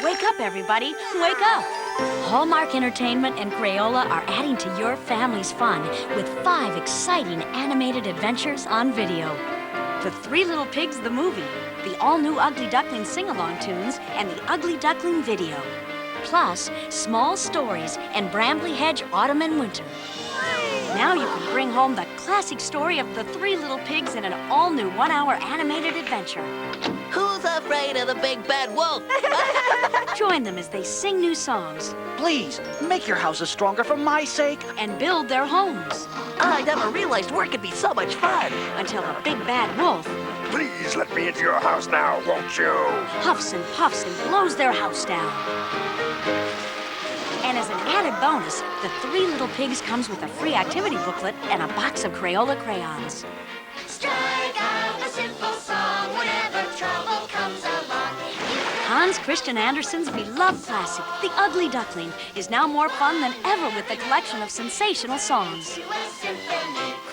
Wake up, everybody. Wake up. Hallmark Entertainment and Crayola are adding to your family's fun with 5 exciting animated adventures on video. The Three Little Pigs the movie, the all-new Ugly Duckling sing-along tunes, and the Ugly Duckling video. Plus, small stories and Brambly Hedge Autumn and Winter. Now you can bring home the classic story of the 3 little pigs in an all-new 1-hour animated adventure. Who's afraid of the big bad wolf? Join them as they sing new songs. Please, make your houses stronger for my sake. And build their homes. I never realized work could be so much fun. Until a big bad wolf Please let me into your house now, won't you? huffs and puffs and blows their house down. And as an added bonus, the 3 Little Pigs comes with a free activity booklet and a box of Crayola crayons. Strike out a simple song whenever trouble comes along. Hans Christian Andersen's beloved classic, The Ugly Duckling, is now more fun than ever with the collection of sensational songs.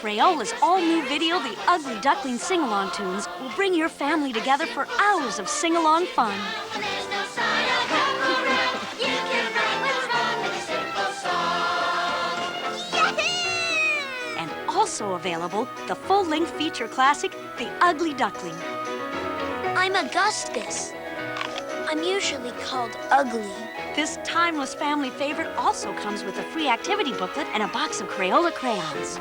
Crayola's all-new video, The Ugly Duckling Sing-Along Tunes, will bring your family together for hours of sing-along fun. There's no sign of help around. You can write what's wrong with a simple song. Yahoo! And also available, the full-length feature classic, The Ugly Duckling. I'm Augustus. I'm usually called Ugly. This timeless family favorite also comes with a free activity booklet and a box of Crayola crayons.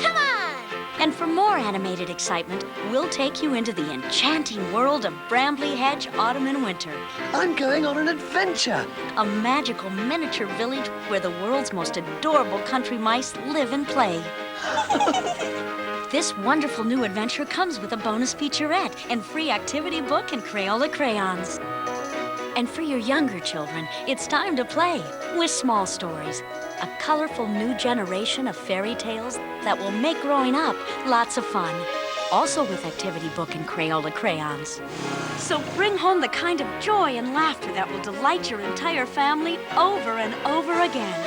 Come on! And for more animated excitement, we'll take you into the enchanting world of Brambly Hedge Autumn and Winter. I'm going on an adventure. A magical miniature village where the world's most adorable country mice live and play. This wonderful new adventure comes with a bonus featurette and free activity book and Crayola crayons. And for your younger children, it's time to play with small stories. A colorful new generation of fairy tales that will make growing up lots of fun. Also with activity book and Crayola crayons. So bring home the kind of joy and laughter that will delight your entire family over and over again.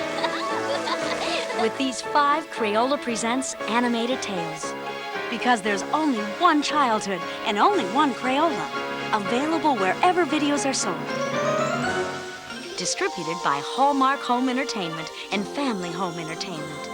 With these 5 Crayola Presents animated tales. Because there's only one childhood and only one Crayola. Available wherever videos are sold. Distributed by Hallmark Home Entertainment and Family Home Entertainment.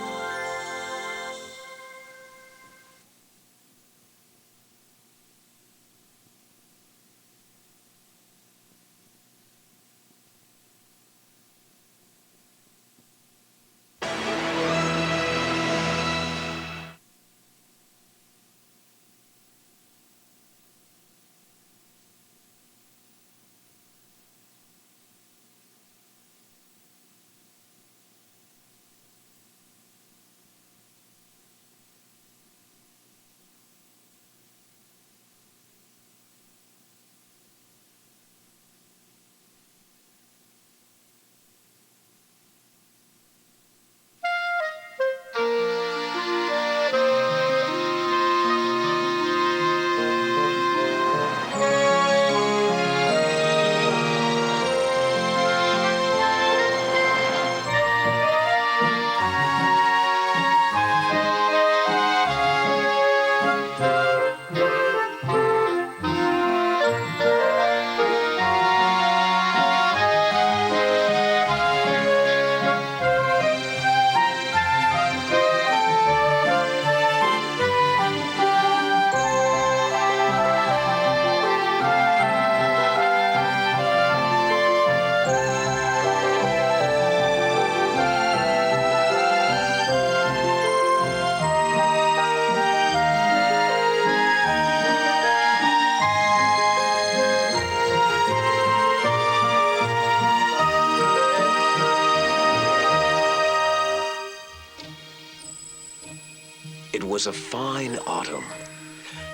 It was a fine autumn.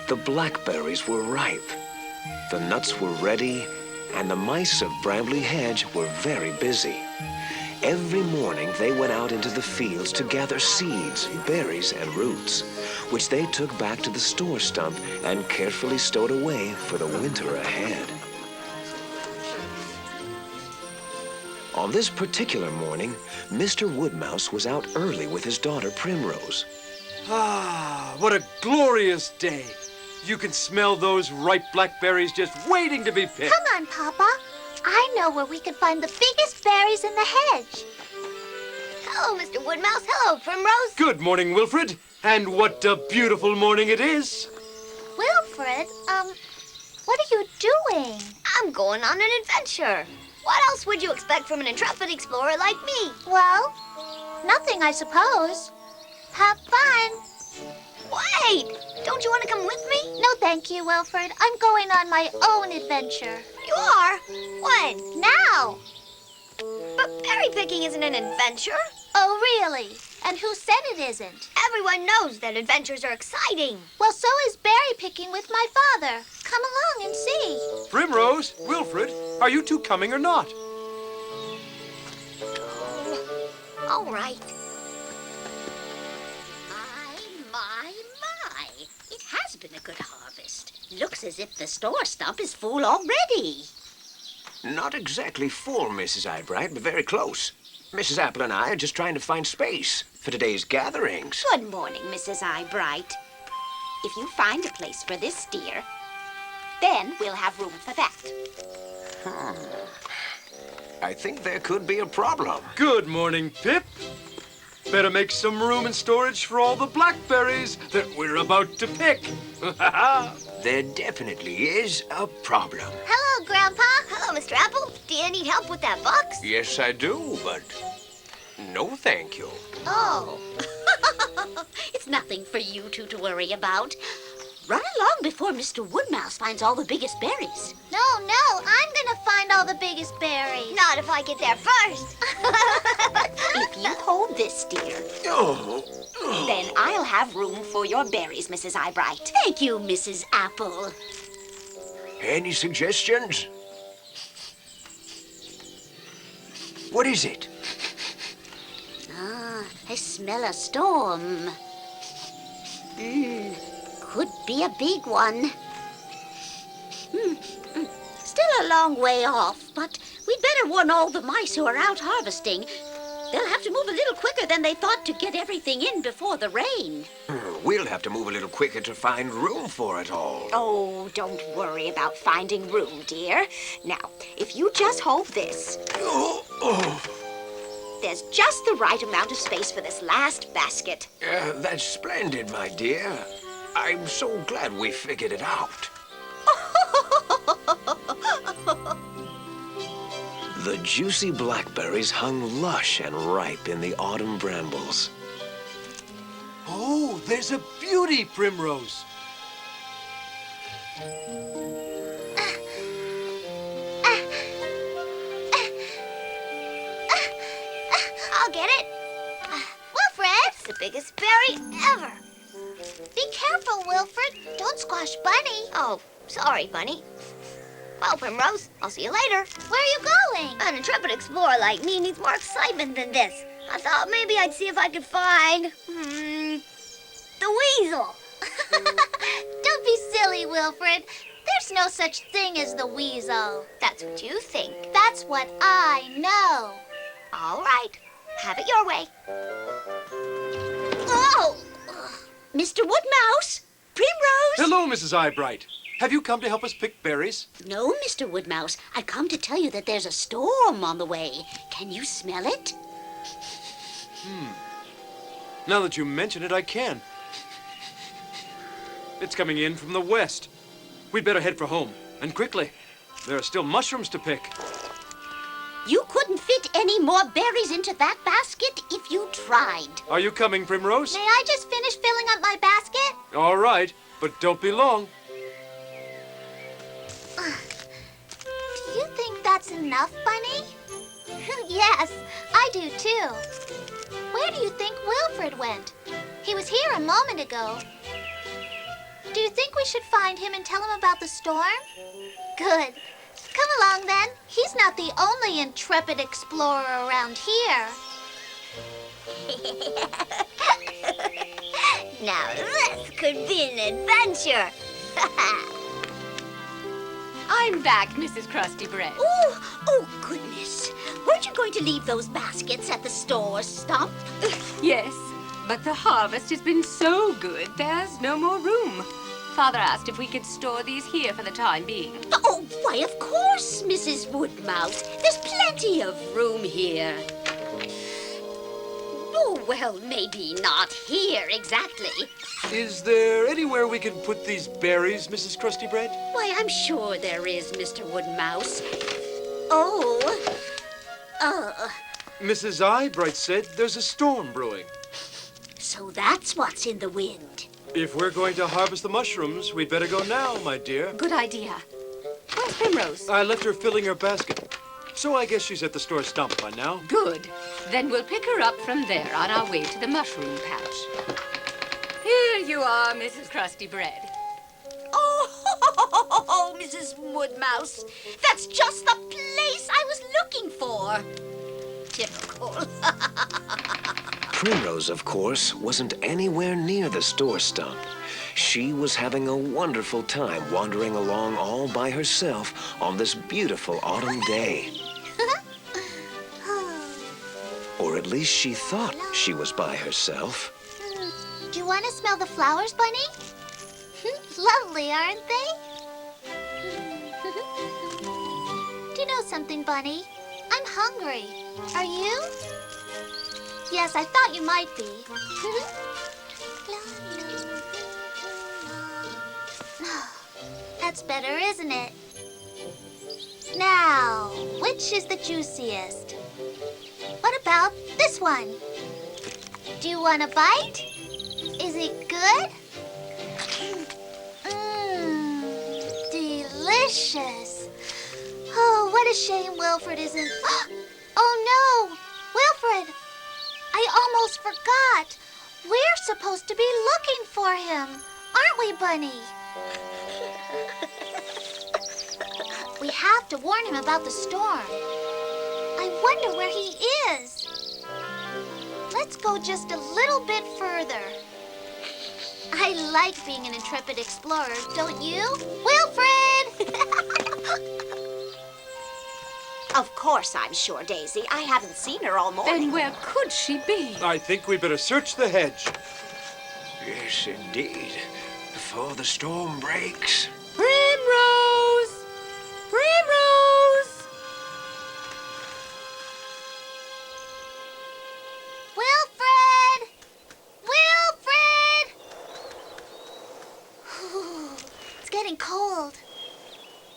The blackberries were ripe. The nuts were ready, and the mice of Brambly Hedge were very busy. Every morning they went out into the fields to gather seeds, berries, and roots, which they took back to the store stump and carefully stowed away for the winter ahead. On this particular morning, Mr. Woodmouse was out early with his daughter Primrose. Ah, what a glorious day. You can smell those ripe blackberries just waiting to be picked. Come on, Papa. I know where we can find the biggest berries in the hedge. Hello, Mr. Woodmouse. Hello, Primrose. Good morning, Wilfred. And what a beautiful morning it is. Wilfred, what are you doing? I'm going on an adventure. What else would you expect from an intrepid explorer like me? Well, nothing, I suppose. Have fun. Wait! Don't you want to come with me? No, thank you, Wilfred. I'm going on my own adventure. You are? When? Now. But berry picking isn't an adventure. Oh, really? And who said it isn't? Everyone knows that adventures are exciting. Well, so is berry picking with my father. Come along and see. Primrose, Wilfred, are you two coming or not? All right. My. It has been a good harvest. Looks as if the store stump is full already. Not exactly full, Mrs. Eyebright, but very close. Mrs. Apple and I are just trying to find space for today's gatherings. Good morning, Mrs. Eyebright. If you find a place for this steer, then we'll have room for that. I think there could be a problem. Good morning, Pip. Better make some room in storage for all the blackberries that we're about to pick. There definitely is a problem. Hello, Grandpa. Hello, Mr. Apple. Do you need help with that box? Yes, I do, but no thank you. Oh. It's nothing for you two to worry about. Run along before Mr. Woodmouse finds all the biggest berries. No, I'm gonna find all the biggest berries. Not if I get there first. If you hold this, dear, then I'll have room for your berries, Mrs. Eyebright. Thank you, Mrs. Apple. Any suggestions? What is it? I smell a storm. Could be a big one. Still a long way off, but we'd better warn all the mice who are out harvesting. They'll have to move a little quicker than they thought to get everything in before the rain. We'll have to move a little quicker to find room for it all. Oh, don't worry about finding room, dear. Now, if you just hold this, there's just the right amount of space for this last basket. That's splendid, my dear. I'm so glad we figured it out. The juicy blackberries hung lush and ripe in the autumn brambles. Oh, there's a beauty, Primrose. I'll get it. Wilfred! It's the biggest berry ever. Be careful, Wilfred. Don't squash Bunny. Oh, sorry, Bunny. Well, Primrose, I'll see you later. Where are you going? An intrepid explorer like me needs more excitement than this. I thought maybe I'd see if I could find, the weasel. Don't be silly, Wilfred. There's no such thing as the weasel. That's what you think. That's what I know. All right. Have it your way. Oh! Mr. Woodmouse! Primrose! Hello, Mrs. Eyebright. Have you come to help us pick berries? No, Mr. Woodmouse. I've come to tell you that there's a storm on the way. Can you smell it? Now that you mention it, I can. It's coming in from the west. We'd better head for home, and quickly. There are still mushrooms to pick. You couldn't fit any more berries into that basket if you tried. Are you coming, Primrose? May I just finish filling up my basket? All right, but don't be long. Do you think that's enough, Bunny? Yes, I do too. Where do you think Wilfred went? He was here a moment ago. Do you think we should find him and tell him about the storm? Good. Come along then. He's not the only intrepid explorer around here. Now this could be an adventure. I'm back, Mrs. Krusty Bread. Oh, goodness. Weren't you going to leave those baskets at the store stump? Yes, but the harvest has been so good, there's no more room. Father asked if we could store these here for the time being. Oh, why, of course, Mrs. Woodmouse. There's plenty of room here. Oh, well, maybe not here exactly. Is there anywhere we can put these berries, Mrs. Krusty Bread? Why, I'm sure there is, Mr. Woodmouse. Mrs. Eyebright said there's a storm brewing. So that's what's in the wind. If we're going to harvest the mushrooms, we'd better go now, my dear. Good idea. Where's Primrose? I left her filling her basket. So I guess she's at the store stump by now. Good. Then we'll pick her up from there on our way to the mushroom patch. Here you are, Mrs. Krusty Bread. Oh, Mrs. Woodmouse. That's just the place I was looking for. Typical. Primrose, of course, wasn't anywhere near the store stump. She was having a wonderful time wandering along all by herself on this beautiful autumn day. Or at least she thought she was by herself. Do you want to smell the flowers, Bunny? Lovely, aren't they? Do you know something, Bunny? I'm hungry. Are you? Yes, I thought you might be. That's better, isn't it? Now, which is the juiciest? What about this one? Do you want a bite? Is it good? Delicious. Oh, what a shame Wilfred isn't... Oh, no! Wilfred! I almost forgot. We're supposed to be looking for him. Aren't we, Bunny? We have to warn him about the storm. I wonder where he is. Let's go just a little bit further. I like being an intrepid explorer, don't you? Wilfred! Of course I'm sure, Daisy. I haven't seen her all morning. Then where could she be? I think we better search the hedge. Yes, indeed. Before the storm breaks. Primrose! Primrose! Wilfred! Wilfred! It's getting cold.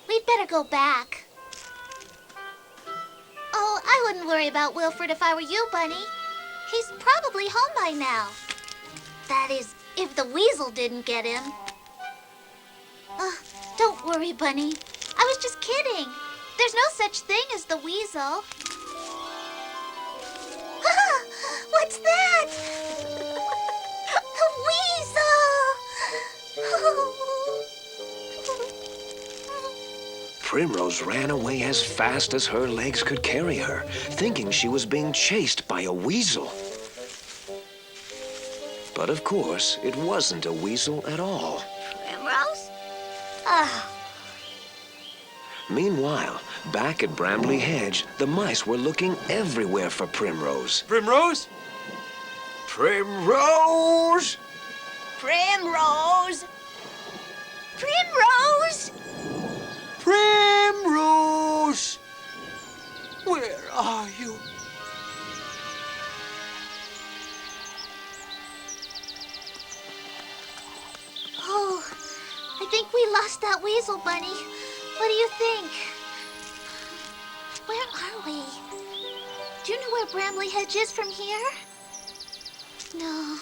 We'd better go back. Oh, I wouldn't worry about Wilfred if I were you, Bunny. He's probably home by now. That is, if the weasel didn't get him. Don't worry, Bunny. I was just kidding. There's no such thing as the weasel. What's that? A weasel! Primrose ran away as fast as her legs could carry her, thinking she was being chased by a weasel. But of course, it wasn't a weasel at all. Primrose? Meanwhile, back at Brambly Hedge, the mice were looking everywhere for Primrose. Primrose? Primrose! Primrose! Primrose! Primrose! Where are you? Oh, I think we lost that weasel, Bunny. What do you think? Where are we? Do you know where Brambly Hedge is from here? No,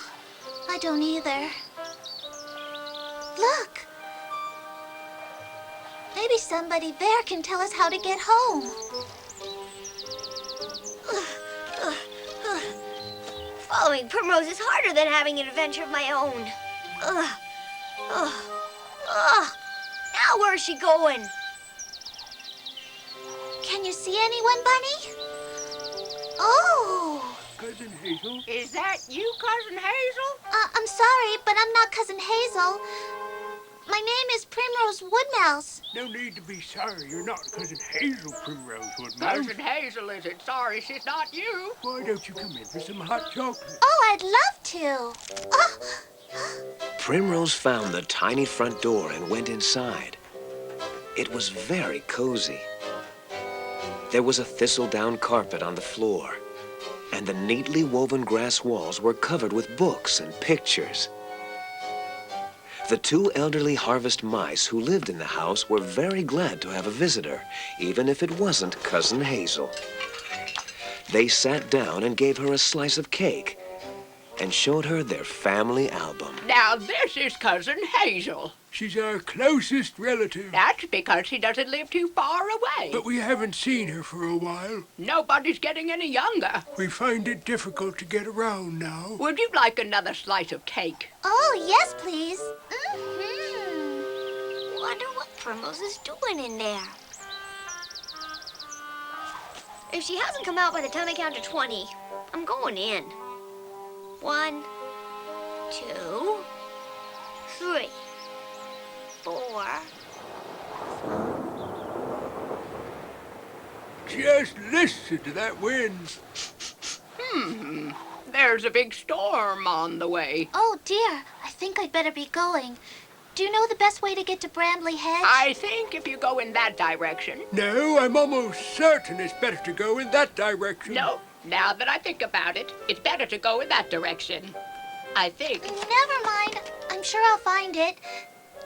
I don't either. Look! Maybe somebody there can tell us how to get home. Following Primrose is harder than having an adventure of my own. Now where's she going? Can you see anyone, Bunny? Oh! Cousin Hazel? Is that you, Cousin Hazel? I'm sorry, but I'm not Cousin Hazel. My name is Primrose Woodmouse. No need to be sorry. You're not Cousin Hazel Primrose Woodmouse. Cousin Hazel isn't sorry she's not you. Why don't you come in for some hot chocolate? Oh, I'd love to. Oh, Primrose found the tiny front door and went inside. It was very cozy. There was a thistledown carpet on the floor, and the neatly woven grass walls were covered with books and pictures. The two elderly harvest mice who lived in the house were very glad to have a visitor, even if it wasn't Cousin Hazel. They sat down and gave her a slice of cake and showed her their family album. Now, this is Cousin Hazel. She's our closest relative. That's because she doesn't live too far away. But we haven't seen her for a while. Nobody's getting any younger. We find it difficult to get around now. Would you like another slice of cake? Oh, yes, please. Wonder what Primrose is doing in there. If she hasn't come out by the time I count to 20, I'm going in. 1, 2, 3, 4. Just listen to that wind. There's a big storm on the way. Oh, dear. I think I'd better be going. Do you know the best way to get to Brambly Hedge? I think if you go in that direction. No, I'm almost certain it's better to go in that direction. No, now that I think about it, it's better to go in that direction. I think. Never mind. I'm sure I'll find it.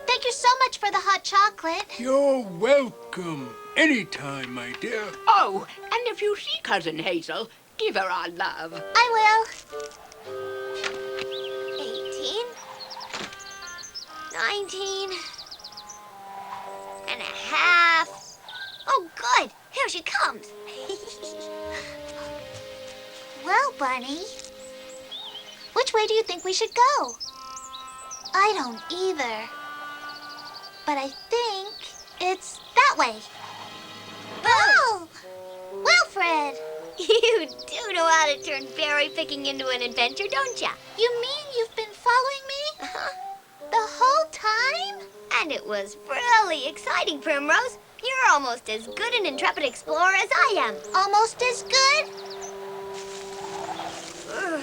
Thank you so much for the hot chocolate. You're welcome. Anytime, my dear. Oh, and if you see Cousin Hazel, give her our love. I will. 18, 19 and a half. Oh, good. Here she comes. Well, Bunny, which way do you think we should go? I don't either. But I think it's that way. Oh! Wilfred! You do know how to turn berry picking into an adventure, don't ya? You mean you've been following me? The whole time? And it was really exciting, Primrose. You're almost as good an intrepid explorer as I am. Almost as good? The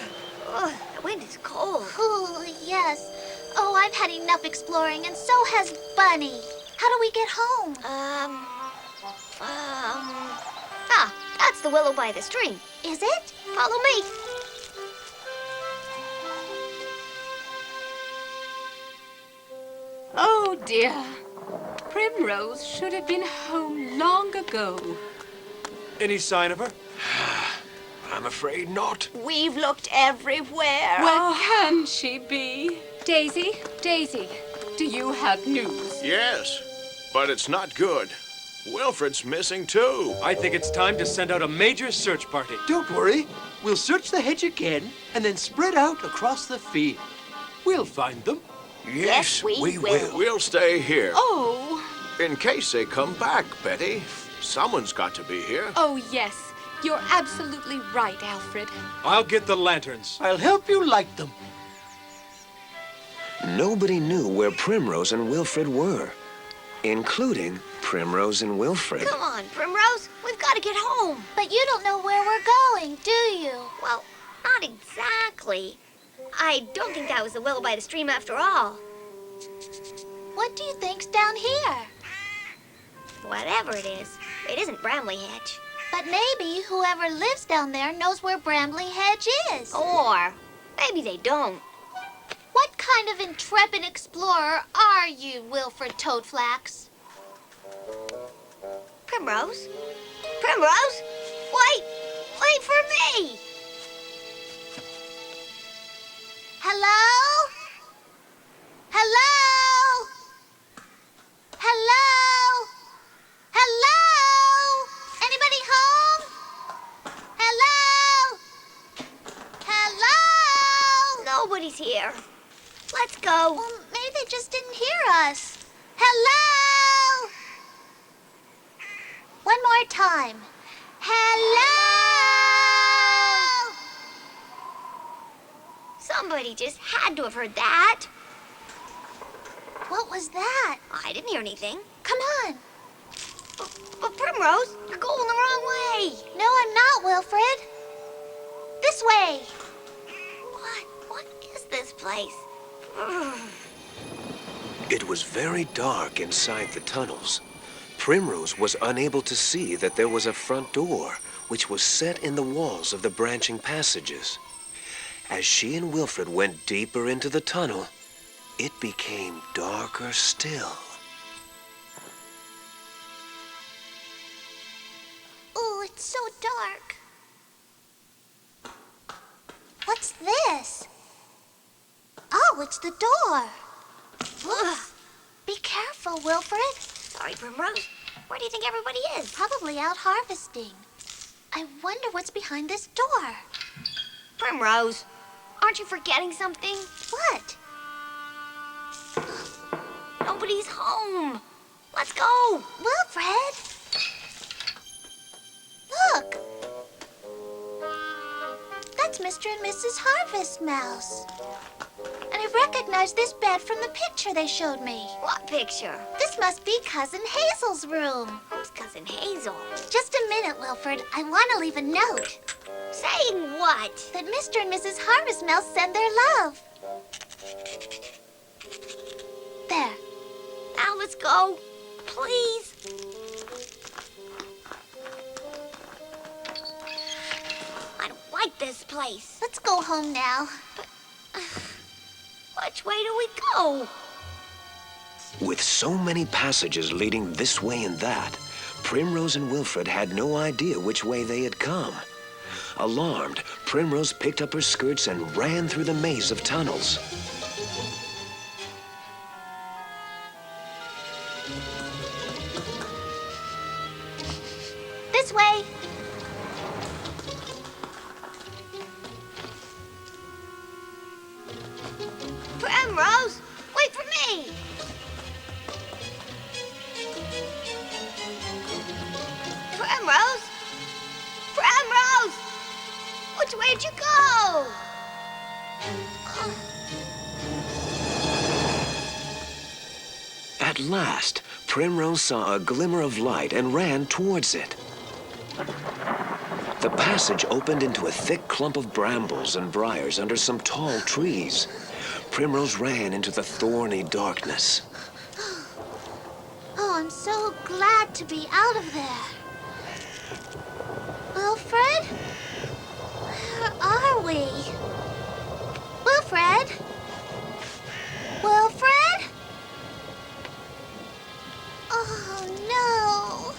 wind is cold. Oh, yes. Oh, I've had enough exploring, and so has Bunny. How do we get home? That's the willow by the stream. Is it? Follow me. Oh, dear. Primrose should have been home long ago. Any sign of her? I'm afraid not. We've looked everywhere. Where can she be? Daisy, Daisy, do you have news? Yes, but it's not good. Wilfred's missing too. I think it's time to send out a major search party. Don't worry. We'll search the hedge again and then spread out across the field. We'll find them. Yes, we will. We'll stay here. Oh, In case they come back, Betty. Someone's got to be here. oh yes. You're absolutely right, Alfred. I'll get the lanterns. I'll help you light them. Nobody knew where Primrose and Wilfred were, including Primrose and Wilfred. Come on, Primrose. We've got to get home. But you don't know where we're going, do you? Well, not exactly. I don't think that was the willow by the stream after all. What do you think's down here? Whatever it isn't Brambly Hedge. But maybe whoever lives down there knows where Brambly Hedge is. Or maybe they don't. What kind of intrepid explorer are you, Wilfred Toadflax? Primrose? Primrose? Wait! Wait for me! Hello? Hello? Hello? Hello? Anybody home? Hello? Hello? Nobody's here. Let's go. Well, maybe they just didn't hear us. Hello? One more time. Hello? Somebody just had to have heard that. What was that? I didn't hear anything. Come on. But Primrose, you're going the wrong way. No, I'm not, Wilfred. This way. What is this place? It was very dark inside the tunnels. Primrose was unable to see that there was a front door, which was set in the walls of the branching passages. As she and Wilfred went deeper into the tunnel, it became darker still. Oh, it's so dark. What's this? Oh, it's the door. Ugh. Be careful, Wilfred. Sorry, Primrose. Where do you think everybody is? Probably out harvesting. I wonder what's behind this door. Primrose, aren't you forgetting something? What? Nobody's home. Let's go. Wilfred! Look! That's Mr. and Mrs. Harvest Mouse. And I recognize this bed from the picture they showed me. What picture? This must be Cousin Hazel's room. Who's Cousin Hazel? Just a minute, Wilfred. I want to leave a note. Saying what? That Mr. and Mrs. Harvest Mouse send their love. There. Now let's go. Please. I don't like this place. Let's go home now. Which way do we go? With so many passages leading this way and that, Primrose and Wilfred had no idea which way they had come. Alarmed, Primrose picked up her skirts and ran through the maze of tunnels. This way. Primrose, wait for me. Primrose? Primrose! Which way'd you go? At last, Primrose saw a glimmer of light and ran towards it. The passage opened into a thick clump of brambles and briars under some tall trees. Primrose ran into the thorny darkness. Oh, I'm so glad to be out of there. Wilfred? Where are we? Wilfred? Wilfred? Oh, no.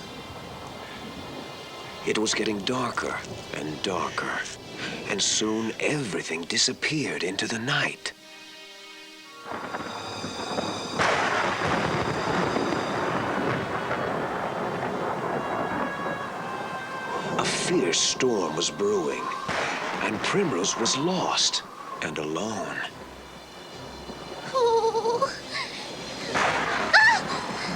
It was getting darker and darker, and soon everything disappeared into the night. A fierce storm was brewing, and Primrose was lost and alone. Oh.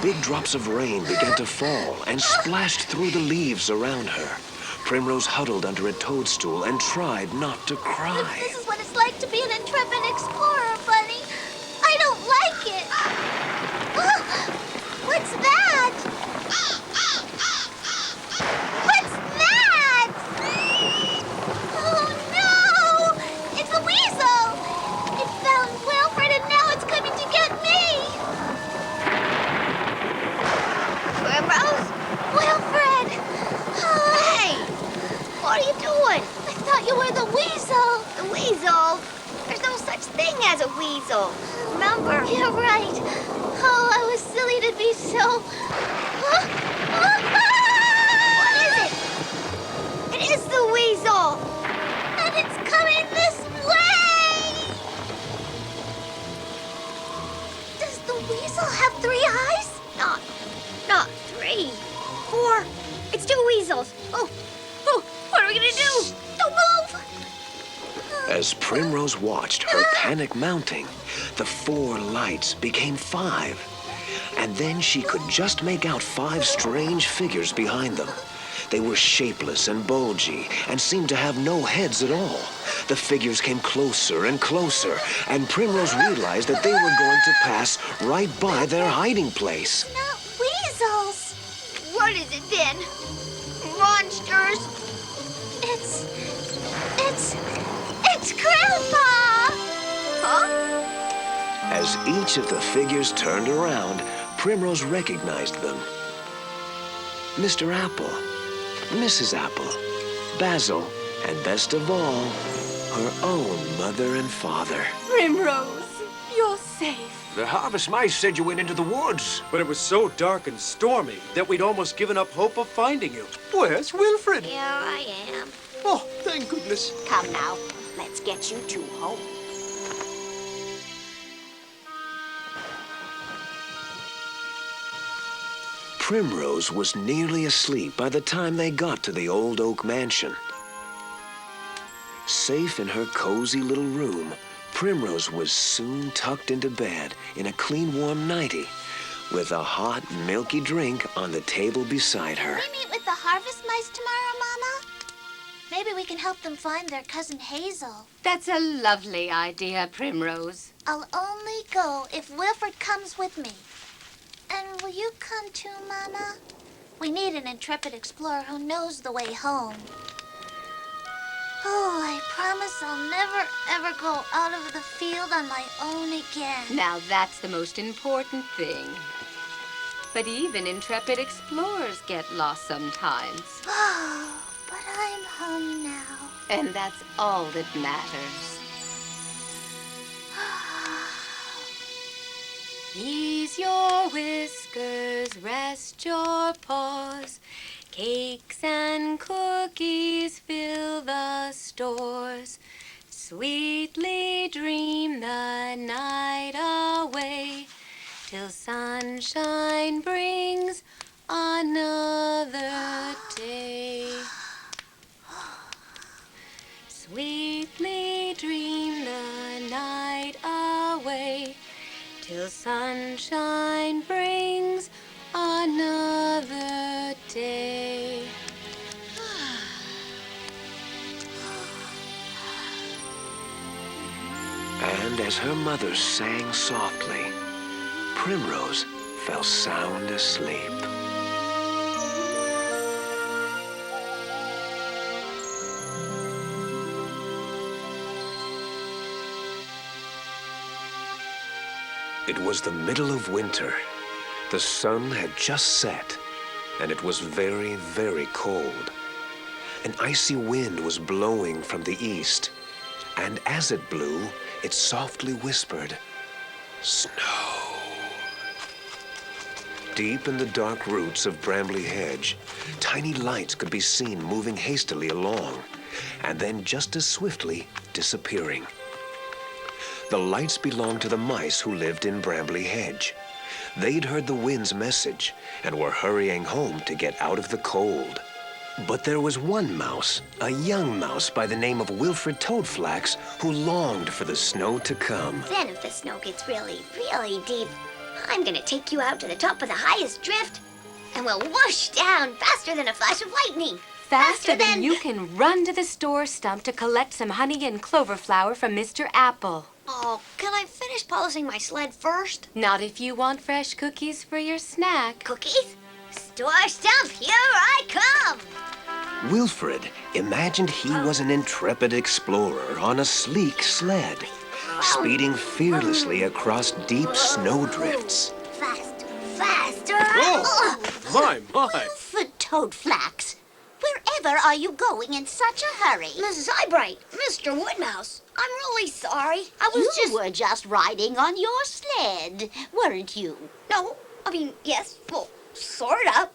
Big drops of rain began to fall and splashed through the leaves around her. Primrose huddled under a toadstool and tried not to cry. This is what it's like to be an intrepid explorer, Bunny. I don't like it. What's that? What's that? Oh, no! It's a weasel! It found Wilfred and now it's coming to get me! Primrose? Wilfred! Hey! What are you doing? I thought you were the weasel. The weasel? There's no such thing as a weasel. Remember? You're right. Oh, I was silly to be so... What is it? It is the weasel! And it's coming this way! Does the weasel have 3 eyes? Not 3, 4. It's 2 weasels. Oh, what are we gonna do? Don't move! As Primrose watched, her panic mounting, the 4 lights became 5. And then she could just make out 5 strange figures behind them. They were shapeless and bulgy and seemed to have no heads at all. The figures came closer and closer, and Primrose realized that they were going to pass right by their hiding place. Not weasels. What is it then? Monsters? It's Grandpa! Huh? As each of the figures turned around, Primrose recognized them. Mr. Apple, Mrs. Apple, Basil, and best of all, her own mother and father. Primrose, you're safe. The harvest mice said you went into the woods. But it was so dark and stormy that we'd almost given up hope of finding you. Where's Wilfred? Here I am. Oh, thank goodness. Come now, let's get you two home. Primrose was nearly asleep by the time they got to the old oak mansion. Safe in her cozy little room, Primrose was soon tucked into bed in a clean, warm nightie, with a hot, milky drink on the table beside her. Can we meet with the harvest mice tomorrow, Mama? Maybe we can help them find their cousin Hazel. That's a lovely idea, Primrose. I'll only go if Wilfred comes with me. And will you come too, Mama? We need an intrepid explorer who knows the way home. Oh, I promise I'll never, ever go out of the field on my own again. Now that's the most important thing. But even intrepid explorers get lost sometimes. Oh, but I'm home now. And that's all that matters. Ease your whiskers, rest your paws. Cakes and cookies fill the stores. Sweetly dream the night away till sunshine brings another day. Sweetly dream the night away till sunshine brings another day. And as her mother sang softly, Primrose fell sound asleep. It was the middle of winter. The sun had just set, and it was very, very cold. An icy wind was blowing from the east, and as it blew, it softly whispered, "Snow." Deep in the dark roots of Brambly Hedge, tiny lights could be seen moving hastily along, and then just as swiftly disappearing. The lights belonged to the mice who lived in Brambly Hedge. They'd heard the wind's message and were hurrying home to get out of the cold. But there was one mouse, a young mouse by the name of Wilfred Toadflax, who longed for the snow to come. Then if the snow gets really, really deep, I'm gonna take you out to the top of the highest drift, and we'll whoosh down faster than a flash of lightning. Faster than you can run to the store stump to collect some honey and clover flower from Mr. Apple. Oh, can I finish polishing my sled first? Not if you want fresh cookies for your snack. Cookies? Store stump, here I come! Wilfred imagined he was an intrepid explorer on a sleek sled, speeding fearlessly across deep snowdrifts. Faster, faster! Oh, my. For Toadflax, wherever are you going in such a hurry? Mrs. Eyebright, Mr. Woodmouse, I'm really sorry. You were just riding on your sled, weren't you? No, I mean, yes, well, sort of.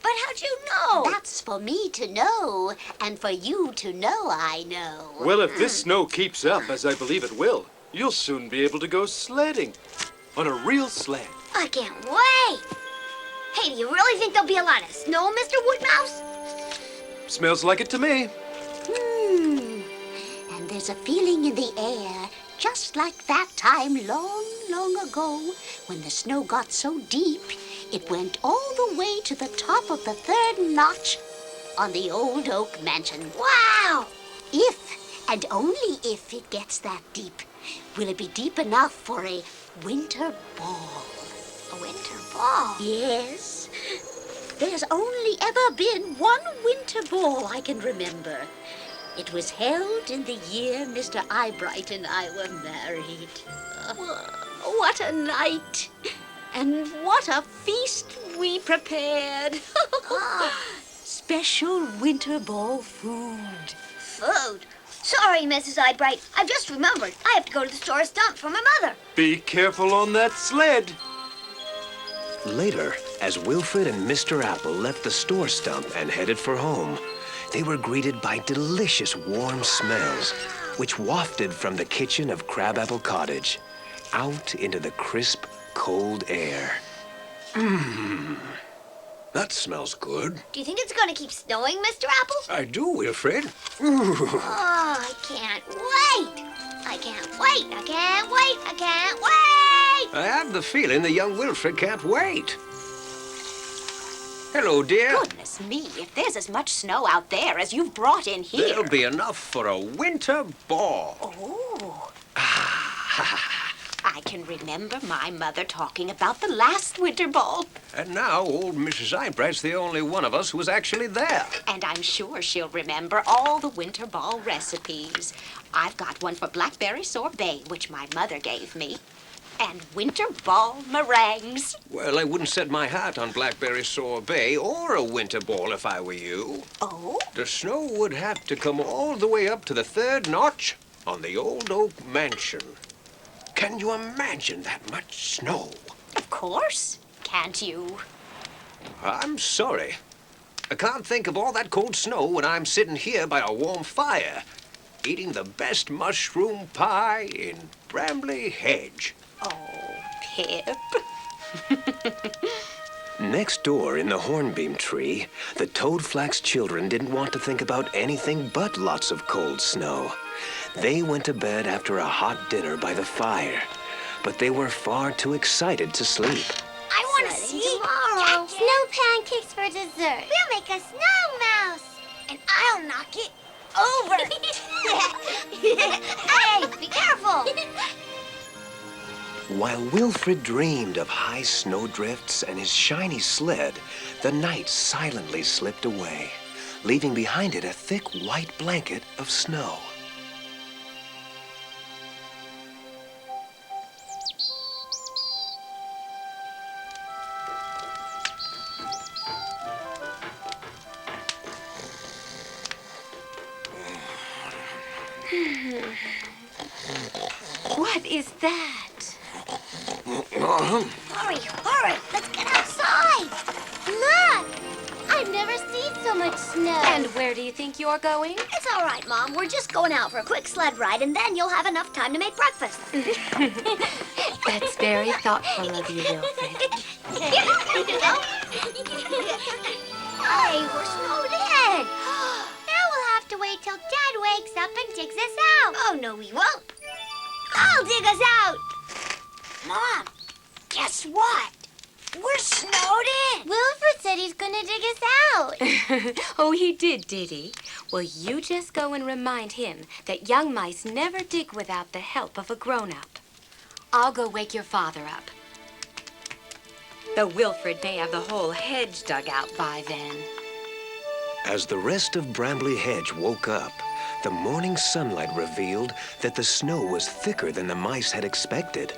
But how'd you know? That's for me to know, and for you to know I know. Well, if this snow keeps up, as I believe it will, you'll soon be able to go sledding. On a real sled. I can't wait! Hey, do you really think there'll be a lot of snow, Mr. Woodmouse? Smells like it to me. And there's a feeling in the air, just like that time long, long ago, when the snow got so deep, it went all the way to the top of the third notch on the old oak mansion. Wow! If, and only if, it gets that deep, will it be deep enough for a winter ball. A winter ball? Yes. There's only ever been one winter ball I can remember. It was held in the year Mr. Eyebright and I were married. what a night! And what a feast we prepared! Special winter ball food. Food? Sorry, Mrs. Eyebright. I've just remembered. I have to go to the store stump for my mother. Be careful on that sled. Later, as Wilfred and Mr. Apple left the store stump and headed for home, they were greeted by delicious warm smells, which wafted from the kitchen of Crabapple Cottage out into the crisp, cold air. Mmm, that smells good. Do you think it's going to keep snowing, Mr. Apple? I do, Wilfred. Oh, I can't wait. I can't wait. I can't wait. I can't wait. I have the feeling the young Wilfred can't wait. Hello, dear. Goodness me, if there's as much snow out there as you've brought in here. There'll be enough for a winter ball. Oh. I can remember my mother talking about the last winter ball. And now old Mrs. Eyebright's the only one of us who was actually there. And I'm sure she'll remember all the winter ball recipes. I've got one for blackberry sorbet, which my mother gave me. And winter ball meringues. Well, I wouldn't set my heart on blackberry sorbet or a winter ball if I were you. Oh? The snow would have to come all the way up to the 3rd notch on the old oak mansion. Can you imagine that much snow? Of course. Can't you? I'm sorry. I can't think of all that cold snow when I'm sitting here by a warm fire, eating the best mushroom pie in Brambly Hedge. Oh, Pip. Next door in the hornbeam tree, the Toadflax children didn't want to think about anything but lots of cold snow. They went to bed after a hot dinner by the fire, but they were far too excited to sleep. I want to see tomorrow. Snow pancakes for dessert. We'll make a snow mouse. And I'll knock it over. Hey, be careful. While Wilfred dreamed of high snowdrifts and his shiny sled, the night silently slipped away, leaving behind it a thick white blanket of snow. What is that? Hurry, hurry. Let's get outside. Look! I've never seen so much snow. And where do you think you're going? It's all right, Mom. We're just going out for a quick sled ride, and then you'll have enough time to make breakfast. That's very thoughtful of you, Wilfred. Hey, we're snowed in. Now we'll have to wait till Dad wakes up and digs us out. Oh, no, we won't. I'll dig us out. Mom, guess what? We're snowed in. Wilfred said he's gonna dig us out. Oh, he did he? Well, you just go and remind him that young mice never dig without the help of a grown-up. I'll go wake your father up. Though Wilfred may have the whole hedge dug out by then. As the rest of Brambly Hedge woke up, the morning sunlight revealed that the snow was thicker than the mice had expected.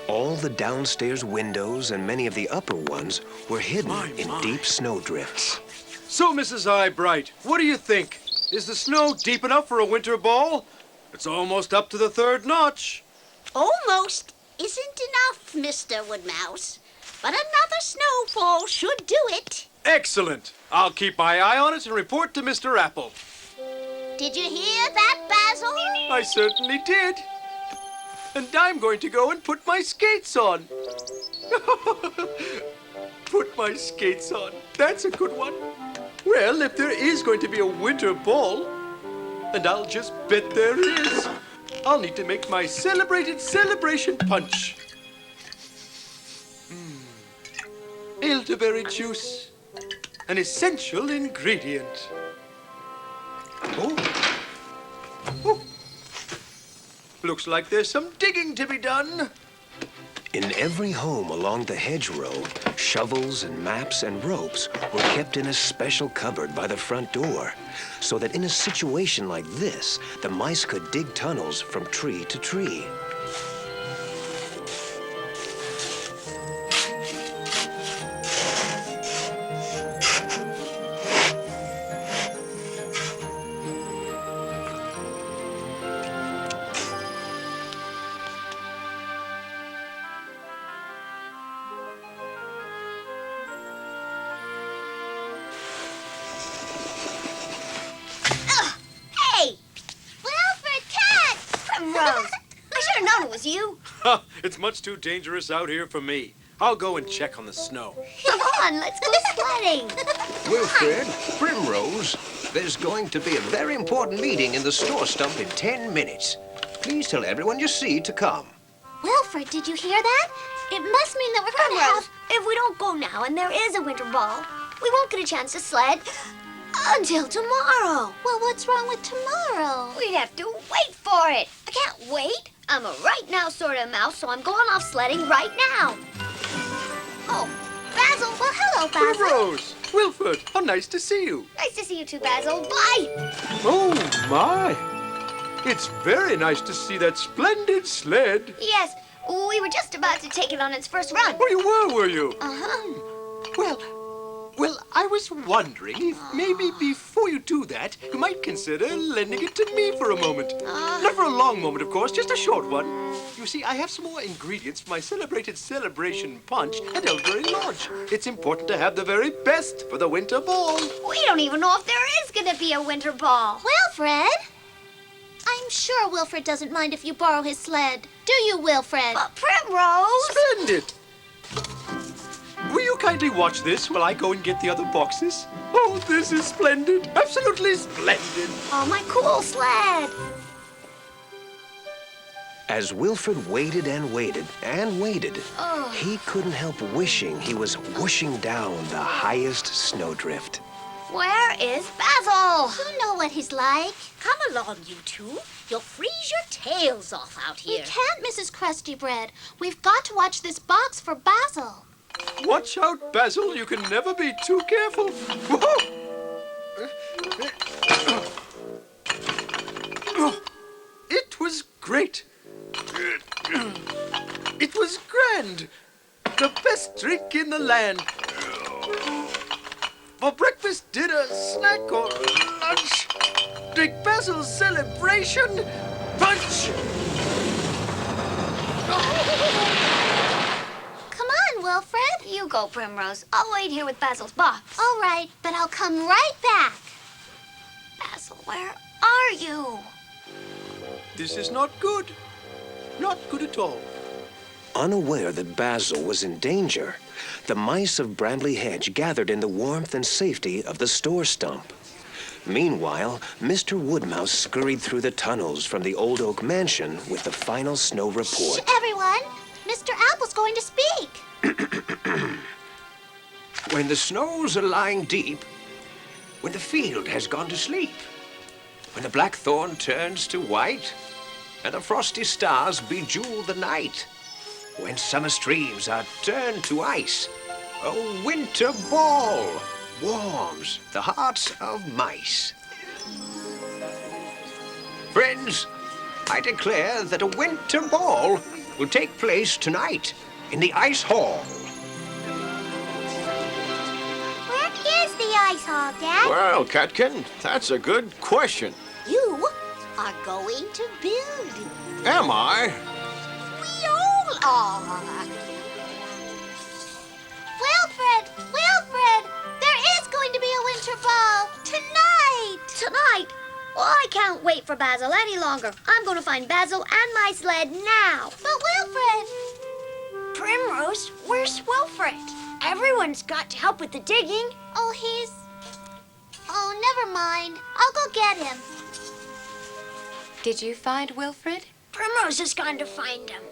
All the downstairs windows and many of the upper ones were hidden in deep snowdrifts. So, Mrs. Eyebright, what do you think? Is the snow deep enough for a winter ball? It's almost up to the 3rd notch. Almost isn't enough, Mr. Woodmouse. But another snowfall should do it. Excellent. I'll keep my eye on it and report to Mr. Apple. Did you hear that, Basil? I certainly did. And I'm going to go and put my skates on. Put my skates on. That's a good one. Well, if there is going to be a winter ball, and I'll just bet there is, I'll need to make my celebrated celebration punch. Elderberry juice, an essential ingredient. Oh. Oh. Looks like there's some digging to be done. In every home along the hedgerow, shovels and maps and ropes were kept in a special cupboard by the front door, so that in a situation like this, the mice could dig tunnels from tree to tree. It's much too dangerous out here for me. I'll go and check on the snow. Come on, let's go sledding. Wilfred, Primrose, there's going to be a very important meeting in the store stump in 10 minutes. Please tell everyone you see to come. Wilfred, did you hear that? It must mean that we're going to have... If we don't go now and there is a winter ball, we won't get a chance to sled until tomorrow. Well, what's wrong with tomorrow? We'd have to wait for it. I can't wait. I'm a right now sort of mouse, so I'm going off sledding right now. Oh, Basil. Well, hello, Basil. Primrose! Wilfred, how nice to see you. Nice to see you too, Basil. Bye. Oh, my. It's very nice to see that splendid sled. Yes, we were just about to take it on its first run. Oh, you were you? Uh-huh. Well, I was wondering if maybe before you do that, you might consider lending it to me for a moment. Not for a long moment, of course, just a short one. You see, I have some more ingredients for my celebrated celebration punch at Elbury Lodge. It's important to have the very best for the winter ball. We don't even know if there is going to be a winter ball. Wilfred? I'm sure Wilfred doesn't mind if you borrow his sled. Do you, Wilfred? But Primrose... Splendid! Will you kindly watch this while I go and get the other boxes? Oh, this is splendid. Absolutely splendid. Oh, my cool sled. As Wilfred waited and waited and waited, he couldn't help wishing he was whooshing down the highest snowdrift. Where is Basil? You know what he's like. Come along, you two. You'll freeze your tails off out We here. can't, Mrs. Krusty Bread. We've got to watch this box for Basil. Watch out, Basil. You can never be too careful. Whoa! It was great. It was grand. The best drink in the land. For breakfast, dinner, snack, or lunch, drink Basil's celebration punch. Come on, Wilfred. You go, Primrose. I'll wait here with Basil's box. All right, but I'll come right back. Basil, where are you? This is not good. Not good at all. Unaware that Basil was in danger, the mice of Brambly Hedge gathered in the warmth and safety of the store stump. Meanwhile, Mr. Woodmouse scurried through the tunnels from the old oak mansion with the final snow report. Shh, everyone. Mr. Apple's going to speak. When the snows are lying deep, when the field has gone to sleep, when the blackthorn turns to white, and the frosty stars bejewel the night, when summer streams are turned to ice, a winter ball warms the hearts of mice. Friends, I declare that a winter ball will take place tonight in the ice hall. Where is the ice hall, Dad? Well, Catkin, that's a good question. You are going to build. Am I? We all are. Wilfred! There is going to be a winter ball tonight! Tonight? Well, I can't wait for Basil any longer. I'm going to find Basil and my sled now. But Wilfred! Primrose, where's Wilfred? Everyone's got to help with the digging. Oh, never mind. I'll go get him. Did you find Wilfred? Primrose is going to find him.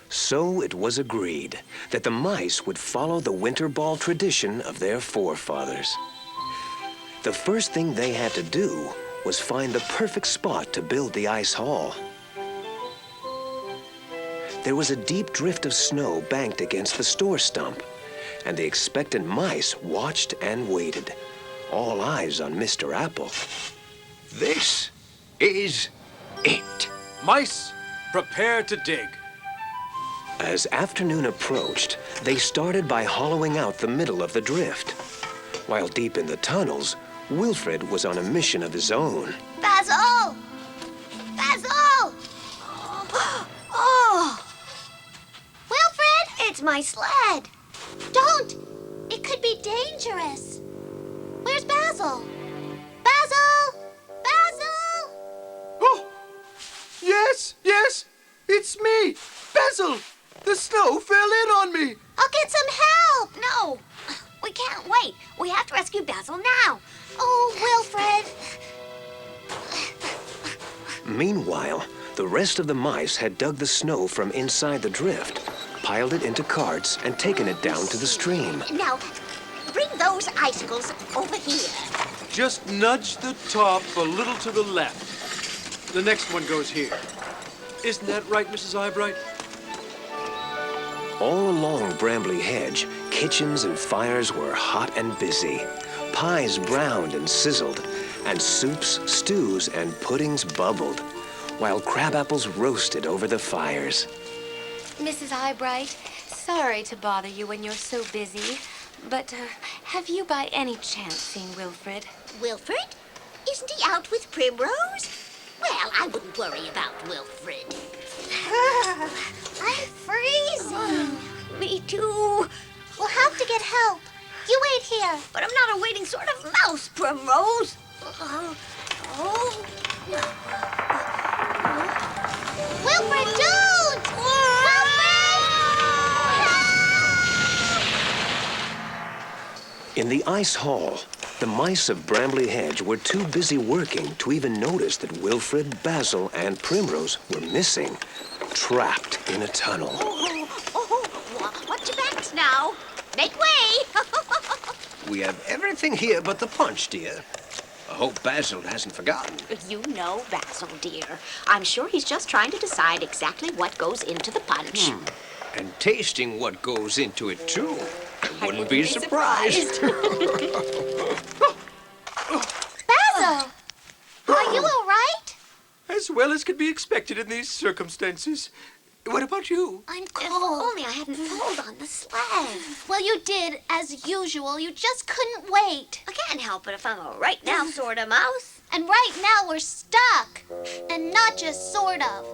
So it was agreed that the mice would follow the winter ball tradition of their forefathers. The first thing they had to do was find the perfect spot to build the ice hall. There was a deep drift of snow banked against the store stump, and the expectant mice watched and waited, all eyes on Mr. Apple. This is it. Mice, prepare to dig. As afternoon approached, they started by hollowing out the middle of the drift. While deep in the tunnels, Wilfred was on a mission of his own. Basil! Basil! Oh! Wilfred! It's my sled. Don't! It could be dangerous. Where's Basil? Basil! Basil! Oh! Yes, it's me! Basil! The snow fell in on me! I'll get some help! No, we can't wait. We have to rescue Basil now. Oh, Wilfred. Meanwhile, the rest of the mice had dug the snow from inside the drift, piled it into carts, and taken it down to the stream. Now, bring those icicles over here. Just nudge the top a little to the left. The next one goes here. Isn't that right, Mrs. Eyebright? All along Brambly Hedge, kitchens and fires were hot and busy. Pies browned and sizzled, and soups, stews, and puddings bubbled, while crabapples roasted over the fires. Mrs. Eyebright, sorry to bother you when you're so busy, but have you by any chance seen Wilfred? Wilfred? Isn't he out with Primrose? Well, I wouldn't worry about Wilfred. I'm freezing. Me too. We'll have to get help. You wait here. But I'm not a waiting sort of mouse, Primrose. Wilfred, don't! In the ice hall, the mice of Brambly Hedge were too busy working to even notice that Wilfred, Basil, and Primrose were missing, trapped in a tunnel. Watch your backs now. Make way. We have everything here but the punch, dear. I hope Basil hasn't forgotten. You know Basil, dear. I'm sure he's just trying to decide exactly what goes into the punch. And tasting what goes into it, too. I wouldn't be surprised. Basil! Are you all right? As well as could be expected in these circumstances. What about you? I'm If cold. only I hadn't pulled on the sled. Well, you did, as usual. You just couldn't wait. I can't help it if I'm a right now sort of mouse. And right now we're stuck. And not just sort of.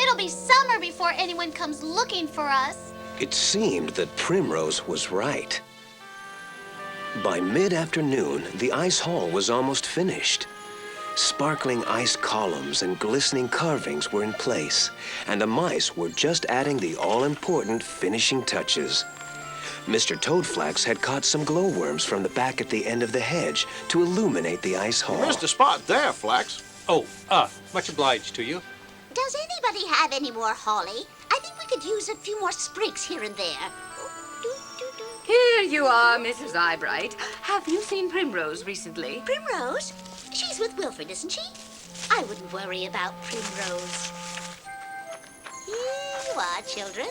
It'll be summer before anyone comes looking for us. It seemed that Primrose was right. By mid-afternoon, the ice hall was almost finished. Sparkling ice columns and glistening carvings were in place, and the mice were just adding the all-important finishing touches. Mr. Toadflax had caught some glowworms from the back at the end of the hedge to illuminate the ice hall. You missed a spot there, Flax. Oh, much obliged to you. Does anybody have any more holly? I think we could use a few more sprigs here and there. Here you are, Mrs. Eyebright. Have you seen Primrose recently? Primrose? She's with Wilfred, isn't she? I wouldn't worry about Primrose. Here you are, children.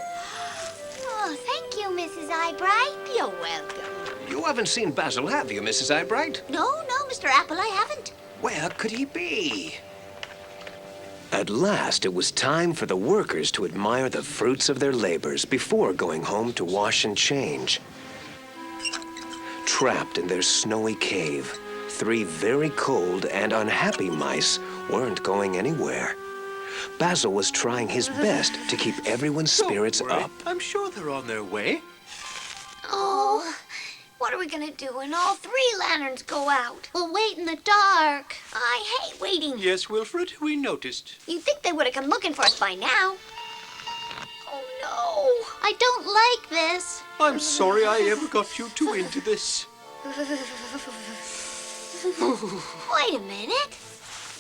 Oh, thank you, Mrs. Eyebright. You're welcome. You haven't seen Basil, have you, Mrs. Eyebright? No, Mr. Apple, I haven't. Where could he be? At last, it was time for the workers to admire the fruits of their labors before going home to wash and change. Trapped in their snowy cave, 3 very cold and unhappy mice weren't going anywhere. Basil was trying his best to keep everyone's spirits Don't worry. up. I'm sure they're on their way. Oh, what are we gonna do when all 3 lanterns go out? We'll wait in the dark. I hate waiting. Yes, Wilfred, we noticed. You'd think they would have come looking for us by now. Oh no. I don't like this. I'm sorry I ever got you two into this. Wait a minute.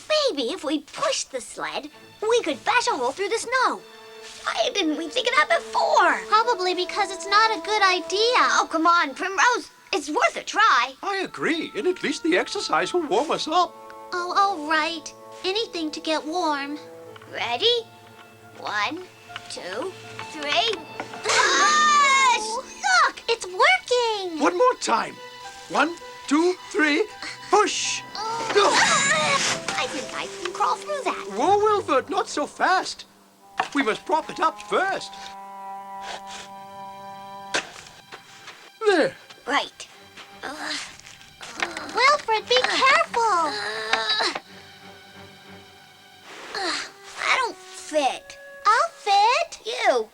Maybe if we pushed the sled, we could bash a hole through the snow. Why didn't we think of that before? Probably because it's not a good idea. Oh, come on, Primrose. It's worth a try. I agree, and at least the exercise will warm us up. Oh, all right. Anything to get warm. Ready? 1, 2, 3. Oh, look, it's working. One more time. 1, 2, 3, push. I think I can crawl through that. Whoa, Wilfred, not so fast. We must prop it up first. There. Right. Wilfred, be careful. I don't fit. I'll fit. You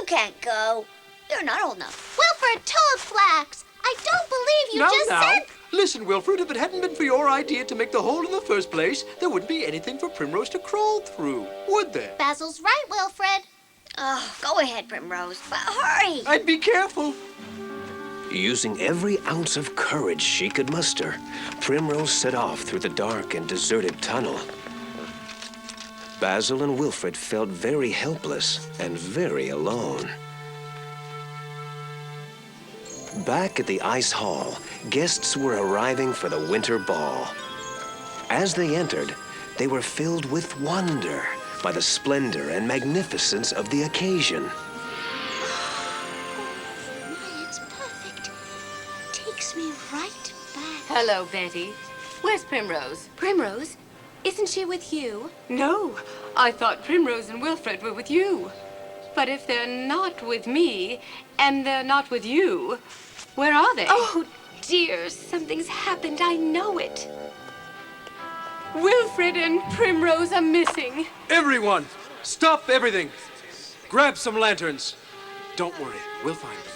can't go. You're not old enough. Wilfred Toadflax, I don't believe you said... Listen, Wilfred, if it hadn't been for your idea to make the hole in the first place, there wouldn't be anything for Primrose to crawl through, would there? Basil's right, Wilfred. Oh, go ahead, Primrose, but hurry. I'd be careful. Using every ounce of courage she could muster, Primrose set off through the dark and deserted tunnel. Basil and Wilfred felt very helpless and very alone. Back at the ice hall, guests were arriving for the winter ball. As they entered, they were filled with wonder by the splendor and magnificence of the occasion. It's perfect. Takes me right back. Hello, Betty. Where's Primrose? Primrose? Isn't she with you? No, I thought Primrose and Wilfred were with you. But if they're not with me, and they're not with you, where are they? Oh, dear, something's happened. I know it. Wilfred and Primrose are missing. Everyone, stop everything. Grab some lanterns. Don't worry, we'll find them.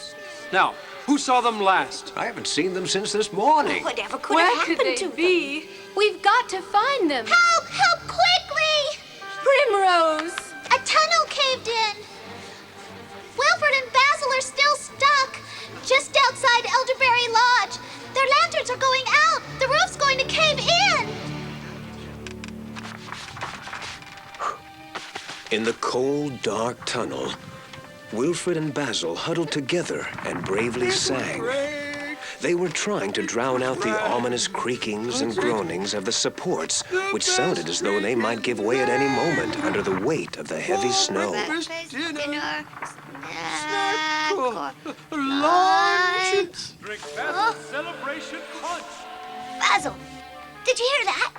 Now, who saw them last? I haven't seen them since this morning. Whatever could have happened Where to could they be? We've got to find them. Help! Help quickly! Primrose! A tunnel caved in. Wilfred and Basil are still stuck just outside Elderberry Lodge. Their lanterns are going out. The roof's going to cave in. In the cold, dark tunnel, Wilfred and Basil huddled together and bravely sang. They were trying to drown out the ominous creakings and groanings of the supports, which sounded as though they might give way at any moment under the weight of the heavy snow. Dinner, Lunch! Drink Basil's celebration punch! Basil, did you hear that?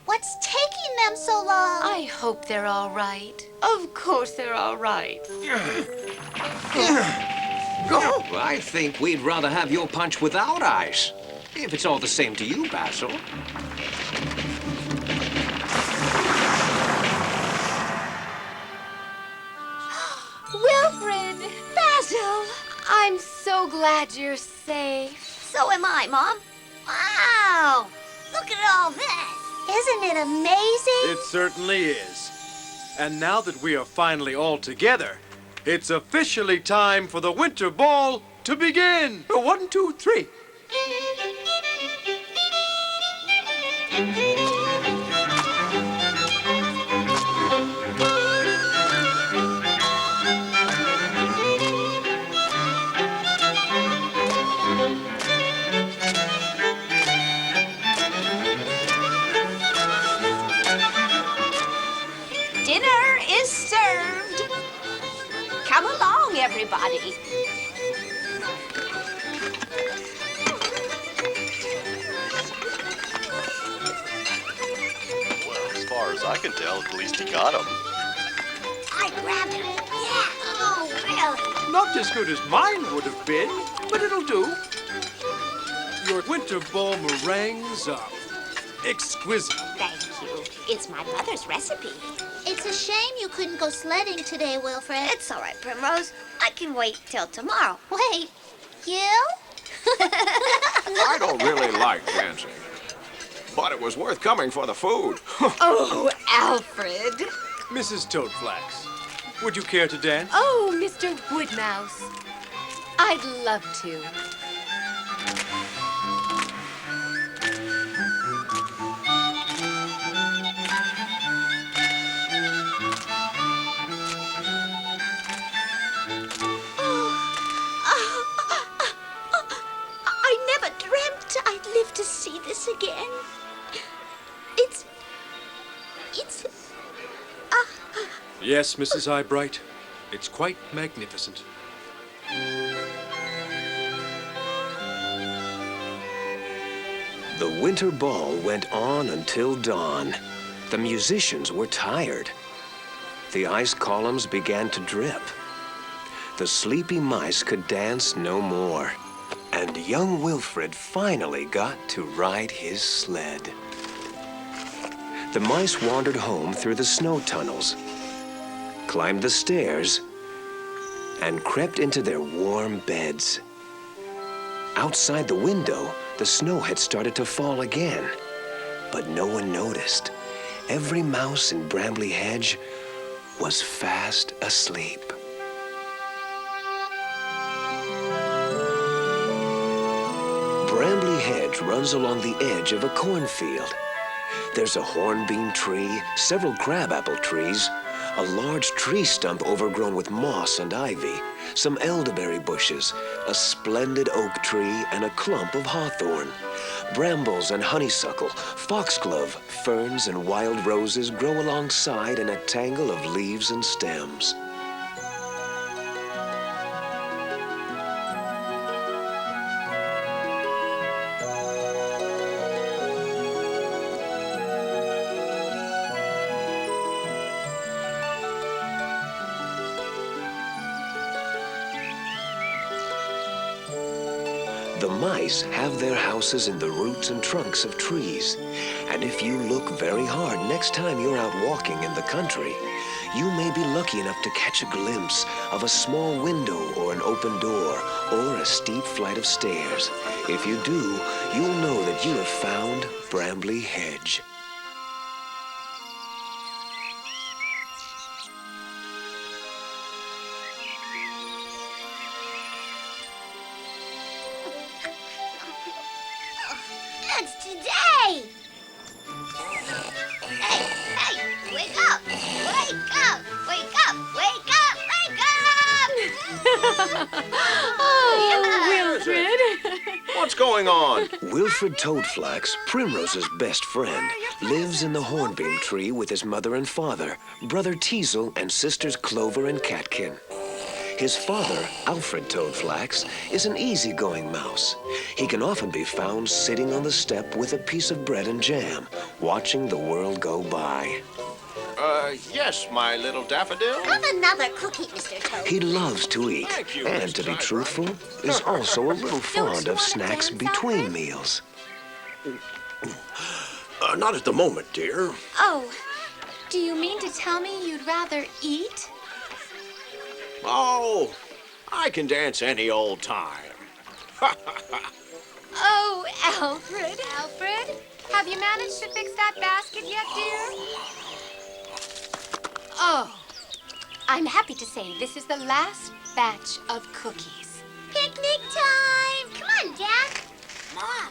What's taking them so long? I hope they're all right. Of course they're all right. I think we'd rather have your punch without ice. If it's all the same to you, Basil. Wilfred! Basil! I'm so glad you're safe. So am I, Mom. Wow! Look at all this. Isn't it amazing? It certainly is. And now that we are finally all together, it's officially time for the winter ball to begin. 1, 2, 3. Dinner is served. Come along, everybody. Well, as far as I can tell, at least he got him. I grabbed him. Yeah. Oh, really? Not as good as mine would have been, but it'll do. Your winter ball meringues are exquisite. Thank you. It's my mother's recipe. It's a shame you couldn't go sledding today, Wilfred. It's all right, Primrose. I can wait till tomorrow. Wait, you? I don't really like dancing, but it was worth coming for the food. Oh, Alfred. Mrs. Toadflax, would you care to dance? Oh, Mr. Woodmouse. I'd love to. I never dreamt I'd live to see this again. It's... Yes, Mrs. Eyebright. It's quite magnificent. The winter ball went on until dawn. The musicians were tired. The ice columns began to drip. The sleepy mice could dance no more. And young Wilfred finally got to ride his sled. The mice wandered home through the snow tunnels, climbed the stairs, and crept into their warm beds. Outside the window, the snow had started to fall again, but no one noticed. Every mouse in Brambly Hedge was fast asleep. Brambly Hedge runs along the edge of a cornfield. There's a hornbeam tree, several crabapple trees, a large tree stump overgrown with moss and ivy, some elderberry bushes, a splendid oak tree, and a clump of hawthorn. Brambles and honeysuckle, foxglove, ferns, and wild roses grow alongside in a tangle of leaves and stems. The mice have their houses in the roots and trunks of trees. And if you look very hard next time you're out walking in the country, you may be lucky enough to catch a glimpse of a small window or an open door or a steep flight of stairs. If you do, you'll know that you have found Brambly Hedge. It's today! Hey, wake up! Wake up! Wake up! Wake up! Wake up! Wilfred. What's going on? Wilfred Toadflax, Primrose's best friend, lives in the hornbeam tree with his mother and father, brother Teasel, and sisters Clover and Catkin. His father, Alfred Toadflax, is an easygoing mouse. He can often be found sitting on the step with a piece of bread and jam, watching the world go by. Yes, my little daffodil. Have another cookie, Mr. Toad. He loves to eat, Thank you, and Mrs. to be Tyler. truthful, is also a little fond you of want a snacks fan, between Alfred? meals. Not at the moment, dear. Oh, do you mean to tell me you'd rather eat? Oh, I can dance any old time. Oh, Alfred. Alfred, have you managed to fix that basket yet, dear? Oh, I'm happy to say this is the last batch of cookies. Picnic time! Come on, Dad. Mom.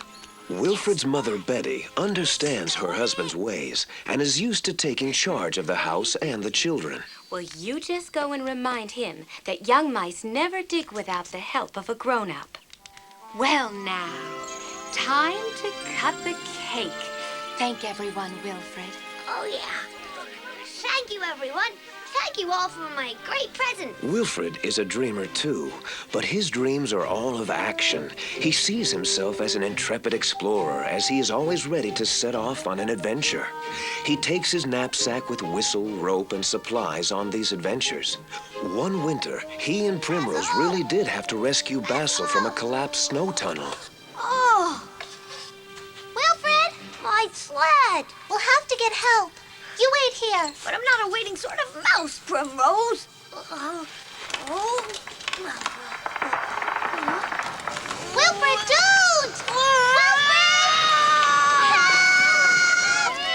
Wilfred's mother, Betty, understands her husband's ways and is used to taking charge of the house and the children. Well, you just go and remind him that young mice never dig without the help of a grown-up. Well, now, time to cut the cake. Thank everyone, Wilfred. Oh, yeah. Thank you, everyone. Thank you all for my great present. Wilfred is a dreamer too, but his dreams are all of action. He sees himself as an intrepid explorer, as he is always ready to set off on an adventure. He takes his knapsack with whistle, rope, and supplies on these adventures. One winter, he and Primrose really did have to rescue Basil from a collapsed snow tunnel. Oh! Wilfred, My sled! we'll have to get help. You wait here. But I'm not a waiting sort of mouse, Primrose. Wilfred, don't!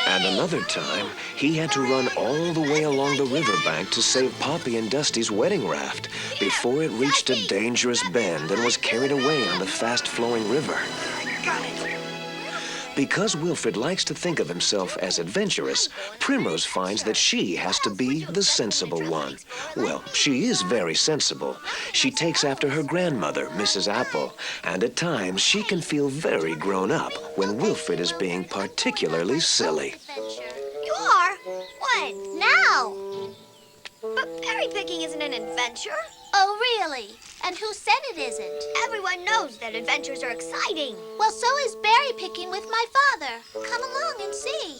And another time, he had to run all the way along the riverbank to save Poppy and Dusty's wedding raft before it reached a dangerous bend and was carried away on the fast-flowing river. Because Wilfred likes to think of himself as adventurous, Primrose finds that she has to be the sensible one. Well, she is very sensible. She takes after her grandmother, Mrs. Apple, and at times she can feel very grown up when Wilfred is being particularly silly. You are? What? Now. But berry picking isn't an adventure. Oh, really? And who said it isn't? Everyone knows that adventures are exciting. Well, so is berry picking with my father. Come along and see.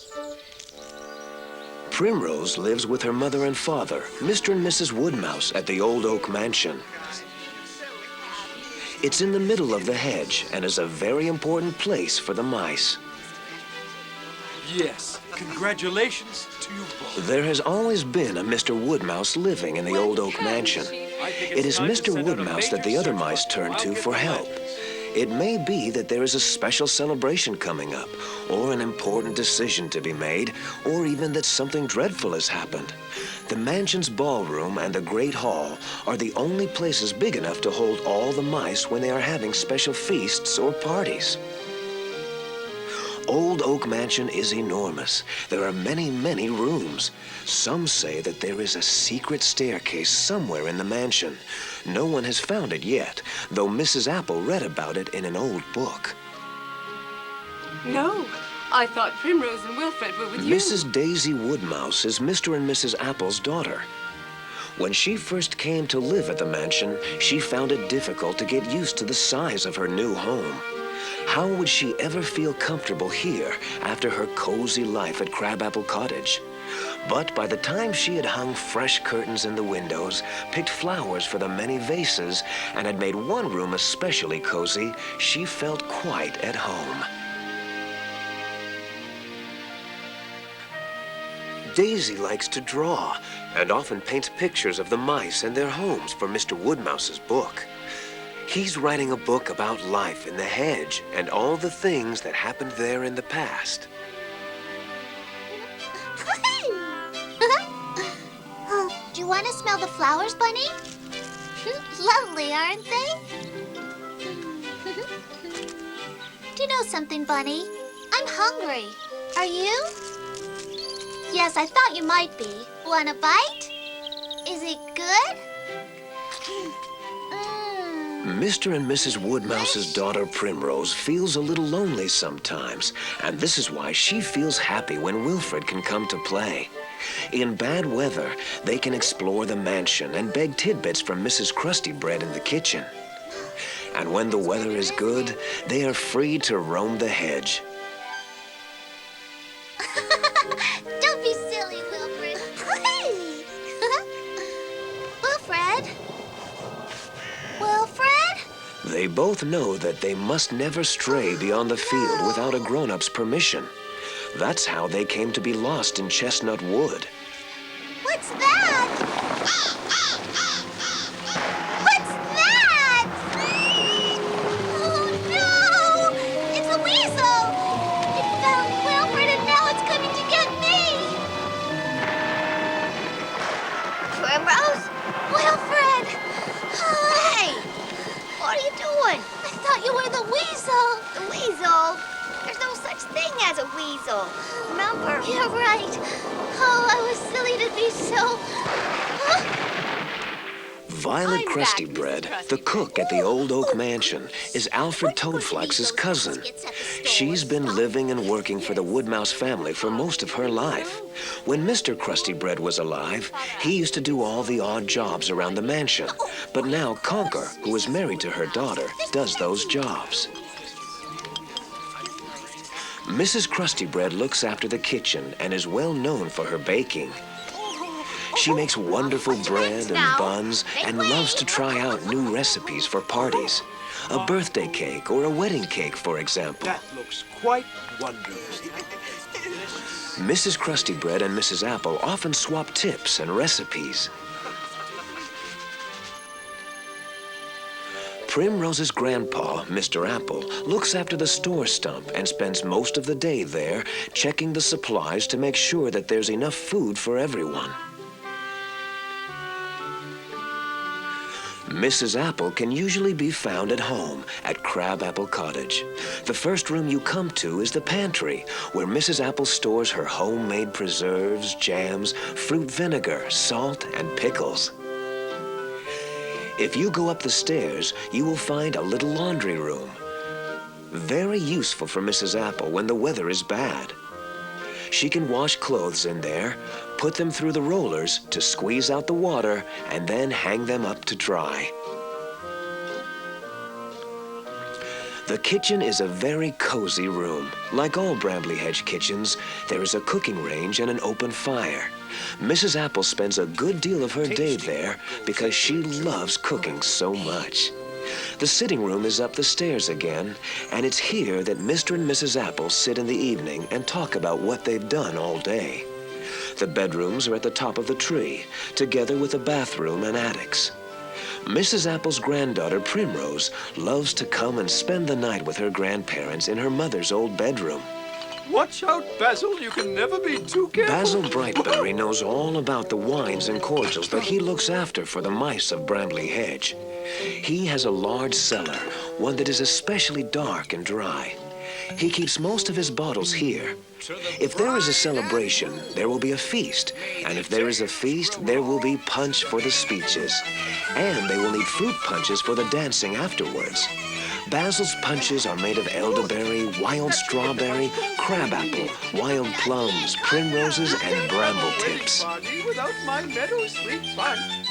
Primrose lives with her mother and father, Mr. and Mrs. Woodmouse, at the Old Oak Mansion. It's in the middle of the hedge and is a very important place for the mice. Yes, congratulations to you both. There has always been a Mr. Woodmouse living in the Old Oak Mansion. It is Mr. Woodmouse that the other mice turn to for help. It may be that there is a special celebration coming up, or an important decision to be made, or even that something dreadful has happened. The mansion's ballroom and the Great Hall are the only places big enough to hold all the mice when they are having special feasts or parties. Old Oak Mansion is enormous. There are many, many rooms. Some say that there is a secret staircase somewhere in the mansion. No one has found it yet, though Mrs. Apple read about it in an old book. No, I thought Primrose and Wilfred were with you. Mrs. Daisy Woodmouse is Mr. and Mrs. Apple's daughter. When she first came to live at the mansion, she found it difficult to get used to the size of her new home. How would she ever feel comfortable here after her cozy life at Crabapple Cottage? But by the time she had hung fresh curtains in the windows, picked flowers for the many vases, and had made one room especially cozy, she felt quite at home. Daisy likes to draw and often paints pictures of the mice and their homes for Mr. Woodmouse's book. He's writing a book about life in the hedge and all the things that happened there in the past. Do you want to smell the flowers, Bunny? Lovely, aren't they? Do you know something, Bunny? I'm hungry. Are you? Yes, I thought you might be. Want a bite? Is it good? Mr. and Mrs. Woodmouse's daughter Primrose feels a little lonely sometimes, and this is why she feels happy when Wilfred can come to play. In bad weather, they can explore the mansion and beg tidbits from Mrs. Krusty Bread in the kitchen. And when the weather is good, they are free to roam the hedge. Don't be silly, Wilfred. Wilfred? Wilfred? They both know that they must never stray beyond the field without a grown-up's permission. That's how they came to be lost in Chestnut Wood. What's that? What's that? Oh, no! It's a weasel! It found Wilfred and now it's coming to get me! Primrose? Wilfred! Hey! What are you doing? I thought you were the weasel! The weasel? There's no such thing as a weasel. Remember? You're right. Oh, I was silly to be so... Violet Krusty Bread, the cook at the Old Oak Mansion, is Alfred Toadflax's cousin. She's been living and working for the Woodmouse family for most of her life. When Mr. Krusty Bread was alive, he used to do all the odd jobs around the mansion. But now Conker, who is married to her daughter, does those jobs. Mrs. Krusty Bread looks after the kitchen and is well known for her baking. She makes wonderful bread and buns and loves to try out new recipes for parties. A birthday cake or a wedding cake, for example. That looks quite wonderful. Mrs. Krusty Bread and Mrs. Apple often swap tips and recipes. Primrose's grandpa, Mr. Apple, looks after the store stump and spends most of the day there checking the supplies to make sure that there's enough food for everyone. Mrs. Apple can usually be found at home at Crabapple Cottage. The first room you come to is the pantry, where Mrs. Apple stores her homemade preserves, jams, fruit vinegar, salt, and pickles. If you go up the stairs, you will find a little laundry room. Very useful for Mrs. Apple when the weather is bad. She can wash clothes in there, put them through the rollers to squeeze out the water, and then hang them up to dry. The kitchen is a very cozy room. Like all Brambly Hedge kitchens, there is a cooking range and an open fire. Mrs. Apple spends a good deal of her day there because she loves cooking so much. The sitting room is up the stairs again, and it's here that Mr. and Mrs. Apple sit in the evening and talk about what they've done all day. The bedrooms are at the top of the tree, together with the bathroom and attics. Mrs. Apple's granddaughter, Primrose, loves to come and spend the night with her grandparents in her mother's old bedroom. Watch out, Basil. You can never be too careful. Basil Brightberry knows all about the wines and cordials that he looks after for the mice of Brambly Hedge. He has a large cellar, one that is especially dark and dry. He keeps most of his bottles here. If there is a celebration, there will be a feast. And if there is a feast, there will be punch for the speeches. And they will need fruit punches for the dancing afterwards. Basil's punches are made of elderberry, wild strawberry, crabapple, wild plums, primroses, and bramble tips. Without my meadow sweet punch.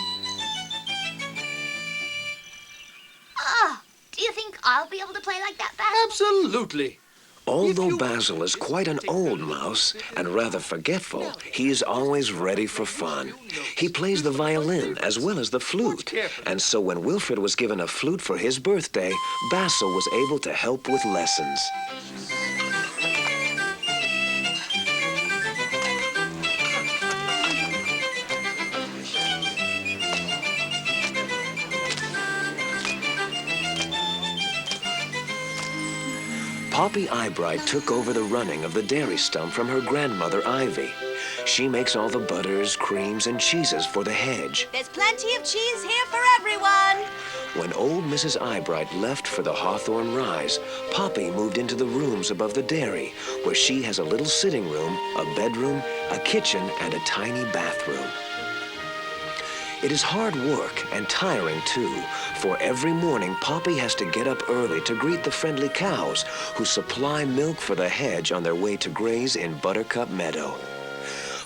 Oh, do you think I'll be able to play like that, Basil? Absolutely. Although Basil is quite an old mouse and rather forgetful, he is always ready for fun. He plays the violin as well as the flute, and so when Wilfred was given a flute for his birthday, Basil was able to help with lessons. Poppy Eyebright took over the running of the dairy stump from her grandmother, Ivy. She makes all the butters, creams, and cheeses for the hedge. There's plenty of cheese here for everyone. When old Mrs. Eyebright left for the Hawthorne Rise, Poppy moved into the rooms above the dairy, where she has a little sitting room, a bedroom, a kitchen, and a tiny bathroom. It is hard work and tiring, too, for every morning Poppy has to get up early to greet the friendly cows who supply milk for the hedge on their way to graze in Buttercup Meadow.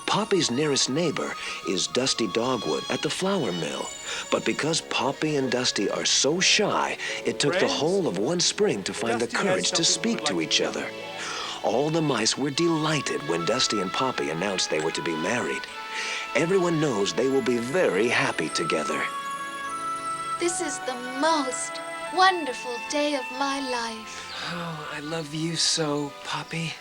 Poppy's nearest neighbor is Dusty Dogwood at the flour mill. But because Poppy and Dusty are so shy, it took the whole of one spring to find the courage to speak to each other. All the mice were delighted when Dusty and Poppy announced they were to be married. Everyone knows they will be very happy together. This is the most wonderful day of my life. Oh, I love you so, Poppy.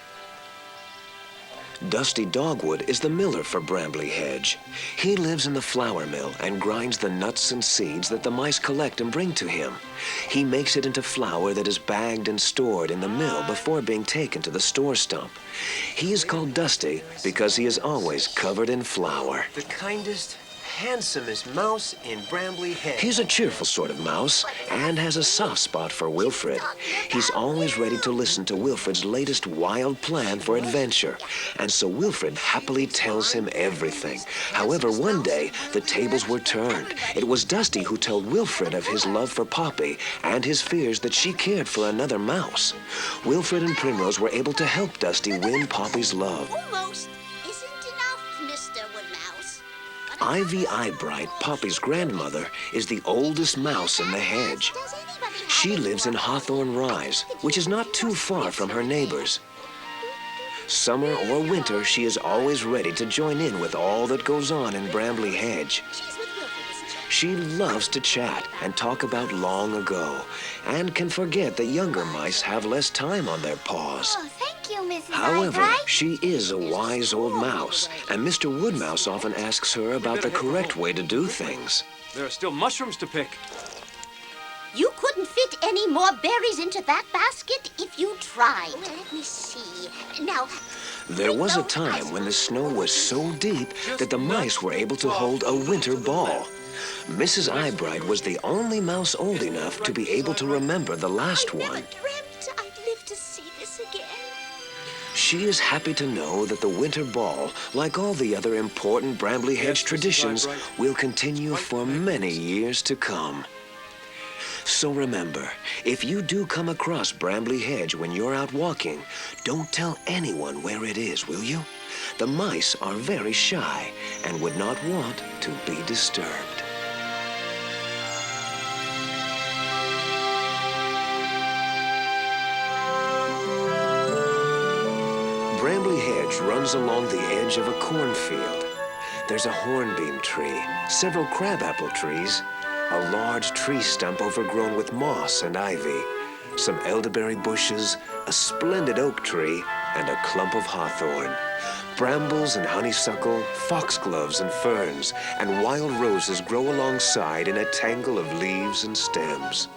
Dusty Dogwood is the miller for Brambly Hedge. He lives in the flour mill and grinds the nuts and seeds that the mice collect and bring to him. He makes it into flour that is bagged and stored in the mill before being taken to the store stump. He is called Dusty because he is always covered in flour. The kindest, handsomest mouse in Brambly Hedge. He's a cheerful sort of mouse and has a soft spot for Wilfred. He's always ready to listen to Wilfred's latest wild plan for adventure, and so Wilfred happily tells him everything. However, one day, the tables were turned. It was Dusty who told Wilfred of his love for Poppy and his fears that she cared for another mouse. Wilfred and Primrose were able to help Dusty win Poppy's love. Almost isn't enough, Mr. Woodmouse. Ivy Eyebright, Poppy's grandmother, is the oldest mouse in the hedge. She lives in Hawthorne Rise, which is not too far from her neighbors. Summer or winter, she is always ready to join in with all that goes on in Brambly Hedge. She loves to chat and talk about long ago, and can forget that younger mice have less time on their paws. Oh, thank you, Mrs. However, Eyebright. she is a wise old mouse, and Mr. Woodmouse often asks her about the correct way to do things. There are still mushrooms to pick. You couldn't fit any more berries into that basket if you tried. Well, let me see. Now, There was a time when the snow was so deep that the mice were able to hold a winter ball. Mrs. Eyebright was the only mouse old enough to be able to remember the last one. dreamt I'd live to see this again. She is happy to know that the winter ball, like all the other important Brambly Hedge traditions, will continue for many years to come. So remember, if you do come across Brambly Hedge when you're out walking, don't tell anyone where it is, will you? The mice are very shy and would not want to be disturbed. Brambly Hedge runs along the edge of a cornfield. There's a hornbeam tree, several crabapple trees, a large tree stump overgrown with moss and ivy, some elderberry bushes, a splendid oak tree, and a clump of hawthorn. Brambles and honeysuckle, foxgloves and ferns, and wild roses grow alongside in a tangle of leaves and stems.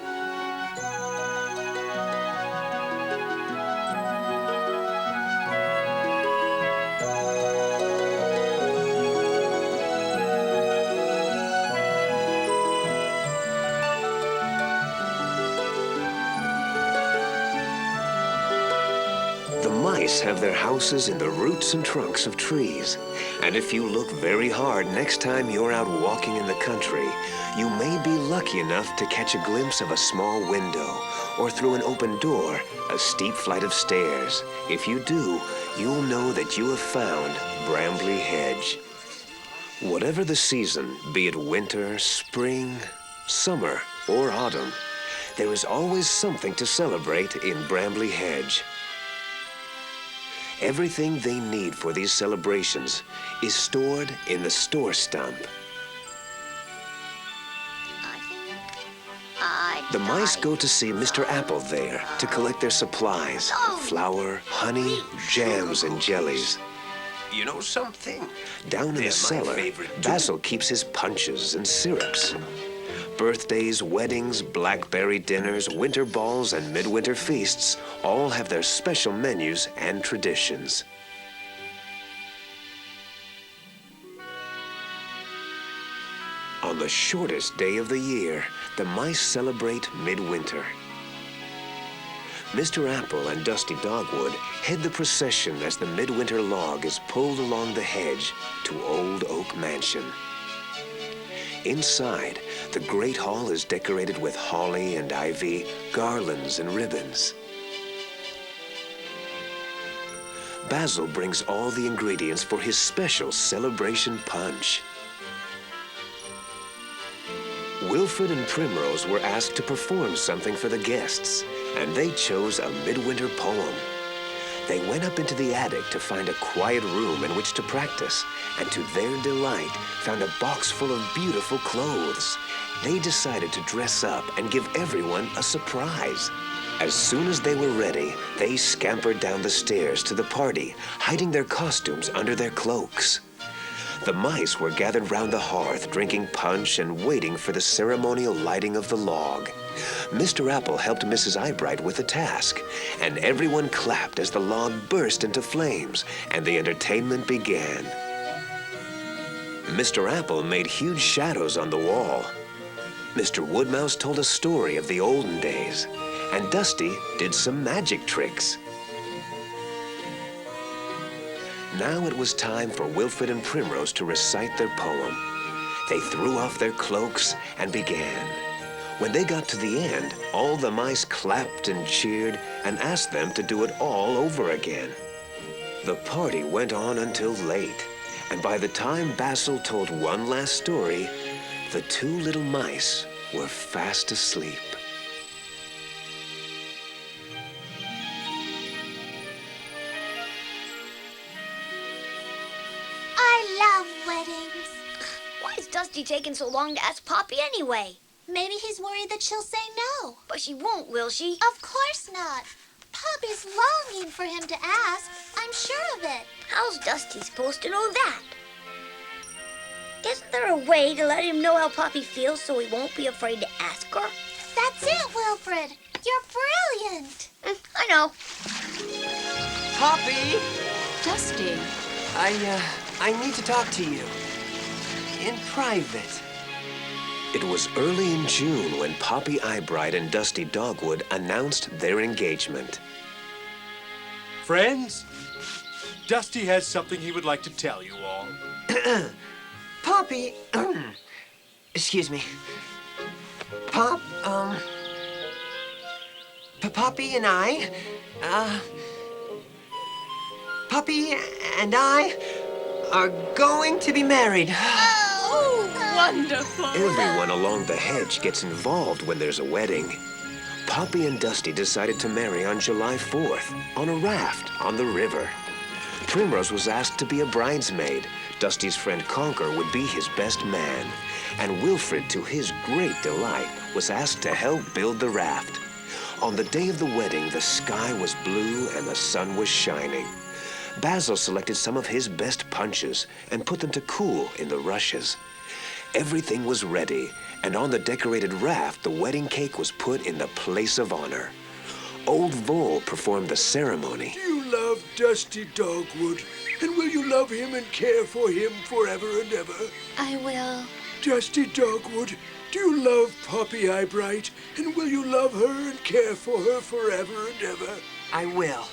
The mice have their houses in the roots and trunks of trees. And if you look very hard next time you're out walking in the country, you may be lucky enough to catch a glimpse of a small window, or through an open door, a steep flight of stairs. If you do, you'll know that you have found Brambly Hedge. Whatever the season, be it winter, spring, summer, or autumn, there is always something to celebrate in Brambly Hedge. Everything they need for these celebrations is stored in the store stump. The mice go to see Mr. Apple there to collect their supplies, flour, honey, jams, and jellies. You know something? Down in the cellar, Basil keeps his punches and syrups. Birthdays, weddings, blackberry dinners, winter balls, and midwinter feasts all have their special menus and traditions. On the shortest day of the year, the mice celebrate midwinter. Mr. Apple and Dusty Dogwood head the procession as the midwinter log is pulled along the hedge to Old Oak Mansion. Inside, the Great Hall is decorated with holly and ivy, garlands and ribbons. Basil brings all the ingredients for his special celebration punch. Wilfred and Primrose were asked to perform something for the guests, and they chose a midwinter poem. They went up into the attic to find a quiet room in which to practice, and to their delight, found a box full of beautiful clothes. They decided to dress up and give everyone a surprise. As soon as they were ready, they scampered down the stairs to the party, hiding their costumes under their cloaks. The mice were gathered round the hearth, drinking punch and waiting for the ceremonial lighting of the log. Mr. Apple helped Mrs. Eyebright with the task, and everyone clapped as the log burst into flames, and the entertainment began. Mr. Apple made huge shadows on the wall. Mr. Woodmouse told a story of the olden days, and Dusty did some magic tricks. Now it was time for Wilfred and Primrose to recite their poem. They threw off their cloaks and began. When they got to the end, all the mice clapped and cheered and asked them to do it all over again. The party went on until late, and by the time Basil told one last story, the two little mice were fast asleep. I love weddings. Why is Dusty taking so long to ask Poppy anyway? Maybe he's worried that she'll say no. But she won't, will she? Of course not. Poppy's longing for him to ask. I'm sure of it. How's Dusty supposed to know that? Isn't there a way to let him know how Poppy feels so he won't be afraid to ask her? That's it, Wilfred. You're brilliant. I know. Poppy! Dusty. I need to talk to you. In private. It was early in June when Poppy Eyebright and Dusty Dogwood announced their engagement. Friends, Dusty has something he would like to tell you all. Poppy, excuse me. Poppy and I are going to be married. Wonderful. Everyone along the hedge gets involved when there's a wedding. Poppy and Dusty decided to marry on July 4th, on a raft on the river. Primrose was asked to be a bridesmaid. Dusty's friend Conker would be his best man. And Wilfred, to his great delight, was asked to help build the raft. On the day of the wedding, the sky was blue and the sun was shining. Basil selected some of his best punches and put them to cool in the rushes. Everything was ready, and on the decorated raft, the wedding cake was put in the place of honor. Old Vole performed the ceremony. Do you love Dusty Dogwood? And will you love him and care for him forever and ever? I will. Dusty Dogwood, do you love Poppy Eyebright? And will you love her and care for her forever and ever? I will.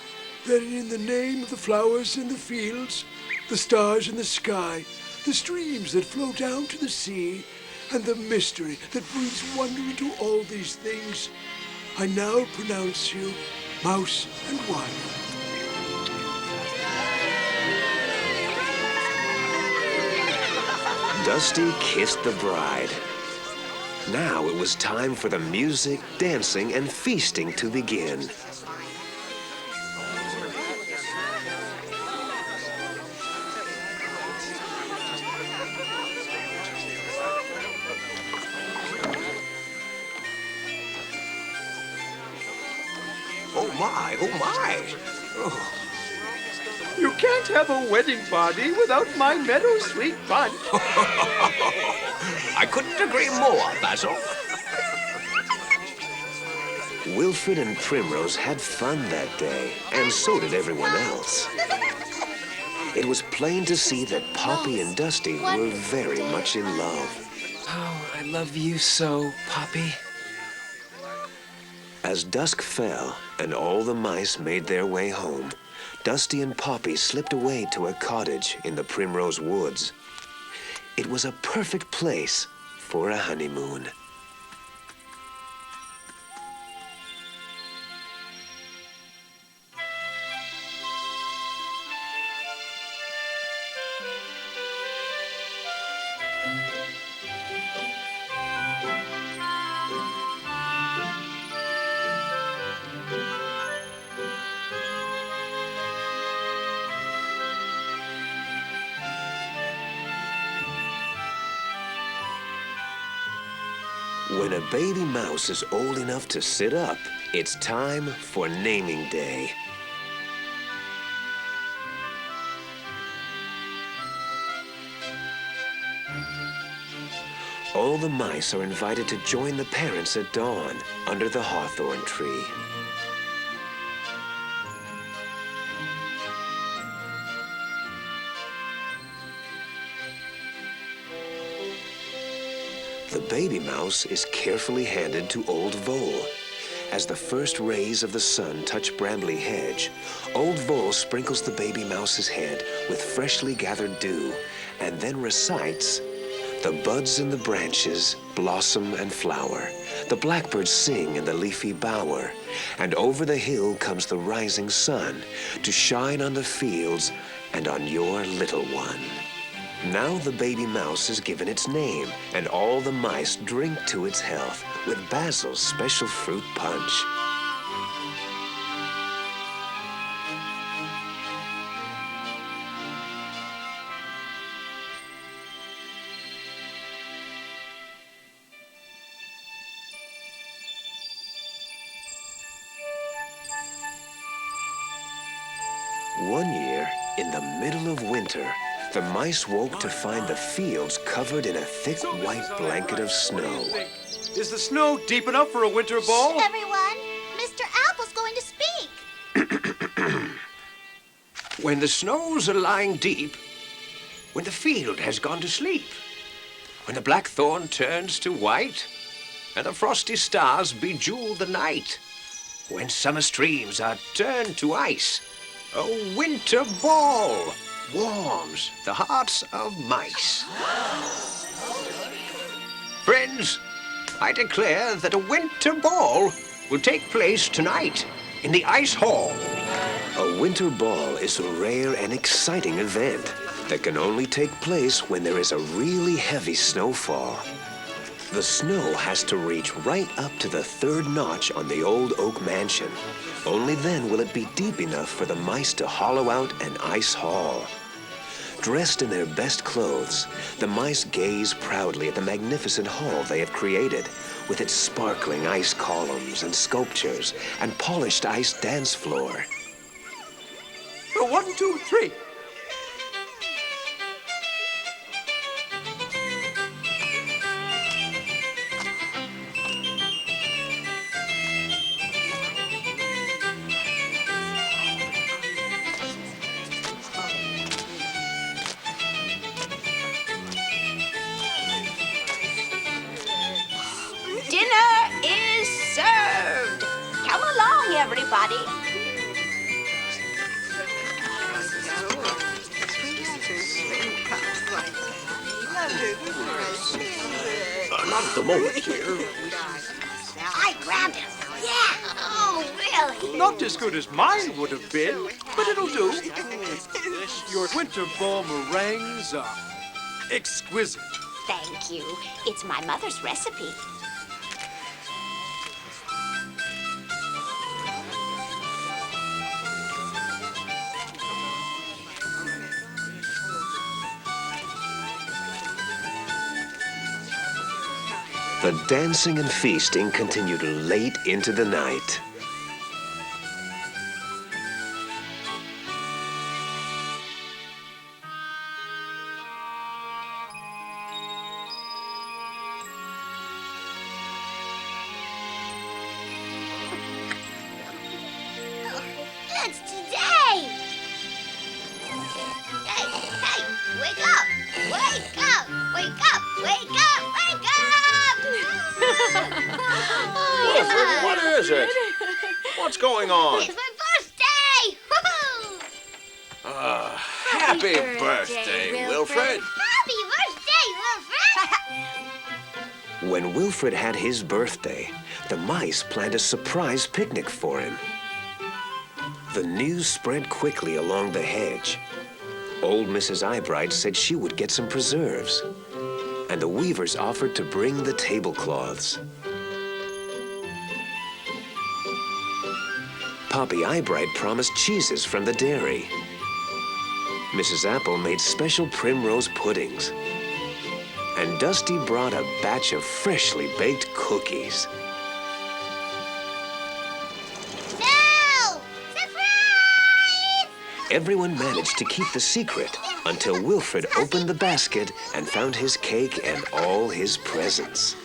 Then in the name of the flowers in the fields, the stars in the sky, the streams that flow down to the sea, and the mystery that breathes wonder into all these things, I now pronounce you mouse and wife. Dusty kissed the bride. Now it was time for the music, dancing, and feasting to begin. Oh my, oh my. Oh. You can't have a wedding party without my meadow sweet punch. I couldn't agree more, Basil. Wilfred and Primrose had fun that day, and so did everyone else. It was plain to see that Poppy and Dusty were very much in love. Oh, I love you so, Poppy. As dusk fell and all the mice made their way home, Dusty and Poppy slipped away to a cottage in the Primrose Woods. It was a perfect place for a honeymoon. When a baby mouse is old enough to sit up, it's time for naming day. All the mice are invited to join the parents at dawn under the hawthorn tree. The baby mouse is carefully handed to Old Vole. As the first rays of the sun touch Brambly Hedge, Old Vole sprinkles the baby mouse's head with freshly gathered dew and then recites, "The buds in the branches blossom and flower. The blackbirds sing in the leafy bower. And over the hill comes the rising sun to shine on the fields and on your little one." Now the baby mouse is given its name, and all the mice drink to its health with Basil's special fruit punch. One year, in the middle of winter, the mice woke to find the fields covered in a thick white blanket of snow. Is the snow deep enough for a winter ball? Everyone, Mr. Apple's going to speak. When the snows are lying deep, when the field has gone to sleep, when the blackthorn turns to white, and the frosty stars bejewel the night, when summer streams are turned to ice, a winter ball warms the hearts of mice. Friends, I declare that a winter ball will take place tonight in the ice hall. A winter ball is a rare and exciting event that can only take place when there is a really heavy snowfall. The snow has to reach right up to the third notch on the old oak mansion. Only then will it be deep enough for the mice to hollow out an ice hall. Dressed in their best clothes, the mice gaze proudly at the magnificent hall they have created, with its sparkling ice columns and sculptures and polished ice dance floor. 1, 2, 3. Dinner is served. Come along, everybody. Not at the moment, dear. I grabbed him. Yeah. Oh, really? Not as good as mine would have been, but it'll do. Your winter ball meringues are exquisite. Thank you. It's my mother's recipe. The dancing and feasting continued late into the night. It's today! Hey, wake up! Wake up! Wake up! Wake up! Wake up! Wilfred, what is it? What's going on? It's my birthday! Woohoo! Happy birthday, Wilfred. Happy birthday, Wilfred! When Wilfred had his birthday, the mice planned a surprise picnic for him. The news spread quickly along the hedge. Old Mrs. Eyebright said she would get some preserves, and the weavers offered to bring the tablecloths. Poppy Eyebright promised cheeses from the dairy. Mrs. Apple made special primrose puddings, and Dusty brought a batch of freshly baked cookies. Everyone managed to keep the secret until Wilfred opened the basket and found his cake and all his presents.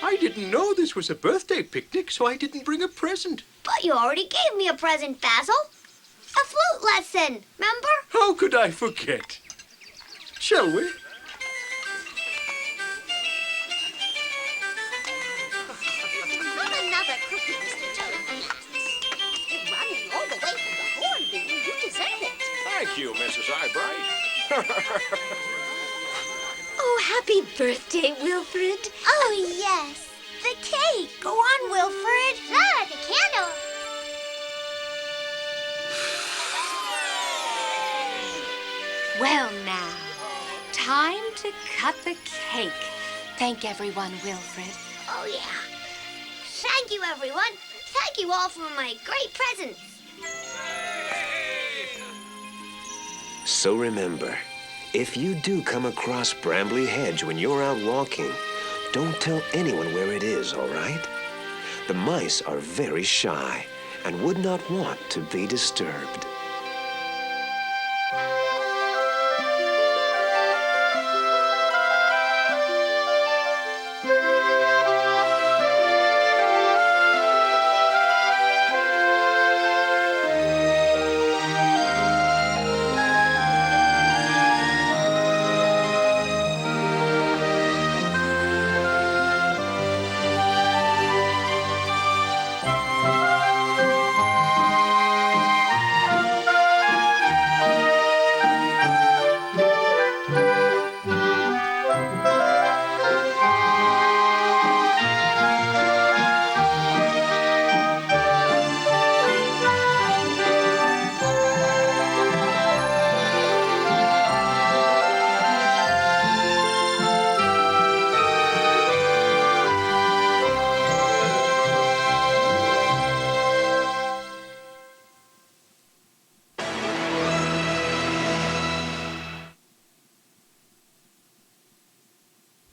I didn't know this was a birthday picnic, so I didn't bring a present. But you already gave me a present, Basil. A flute lesson, remember? How could I forget? Shall we? Not another cookie, Mr. Jones. You're running all the way from the hornbeam. You deserve it. Thank you, Mrs. Eyebright. Oh, happy birthday, Wilfred. Oh, yes. The cake. Go on, Wilfred. Ah, the candle. Well, now, time to cut the cake. Thank everyone, Wilfred. Oh, yeah. Thank you, everyone. Thank you all for my great presents. So remember, if you do come across Brambly Hedge when you're out walking, don't tell anyone where it is, all right? The mice are very shy and would not want to be disturbed.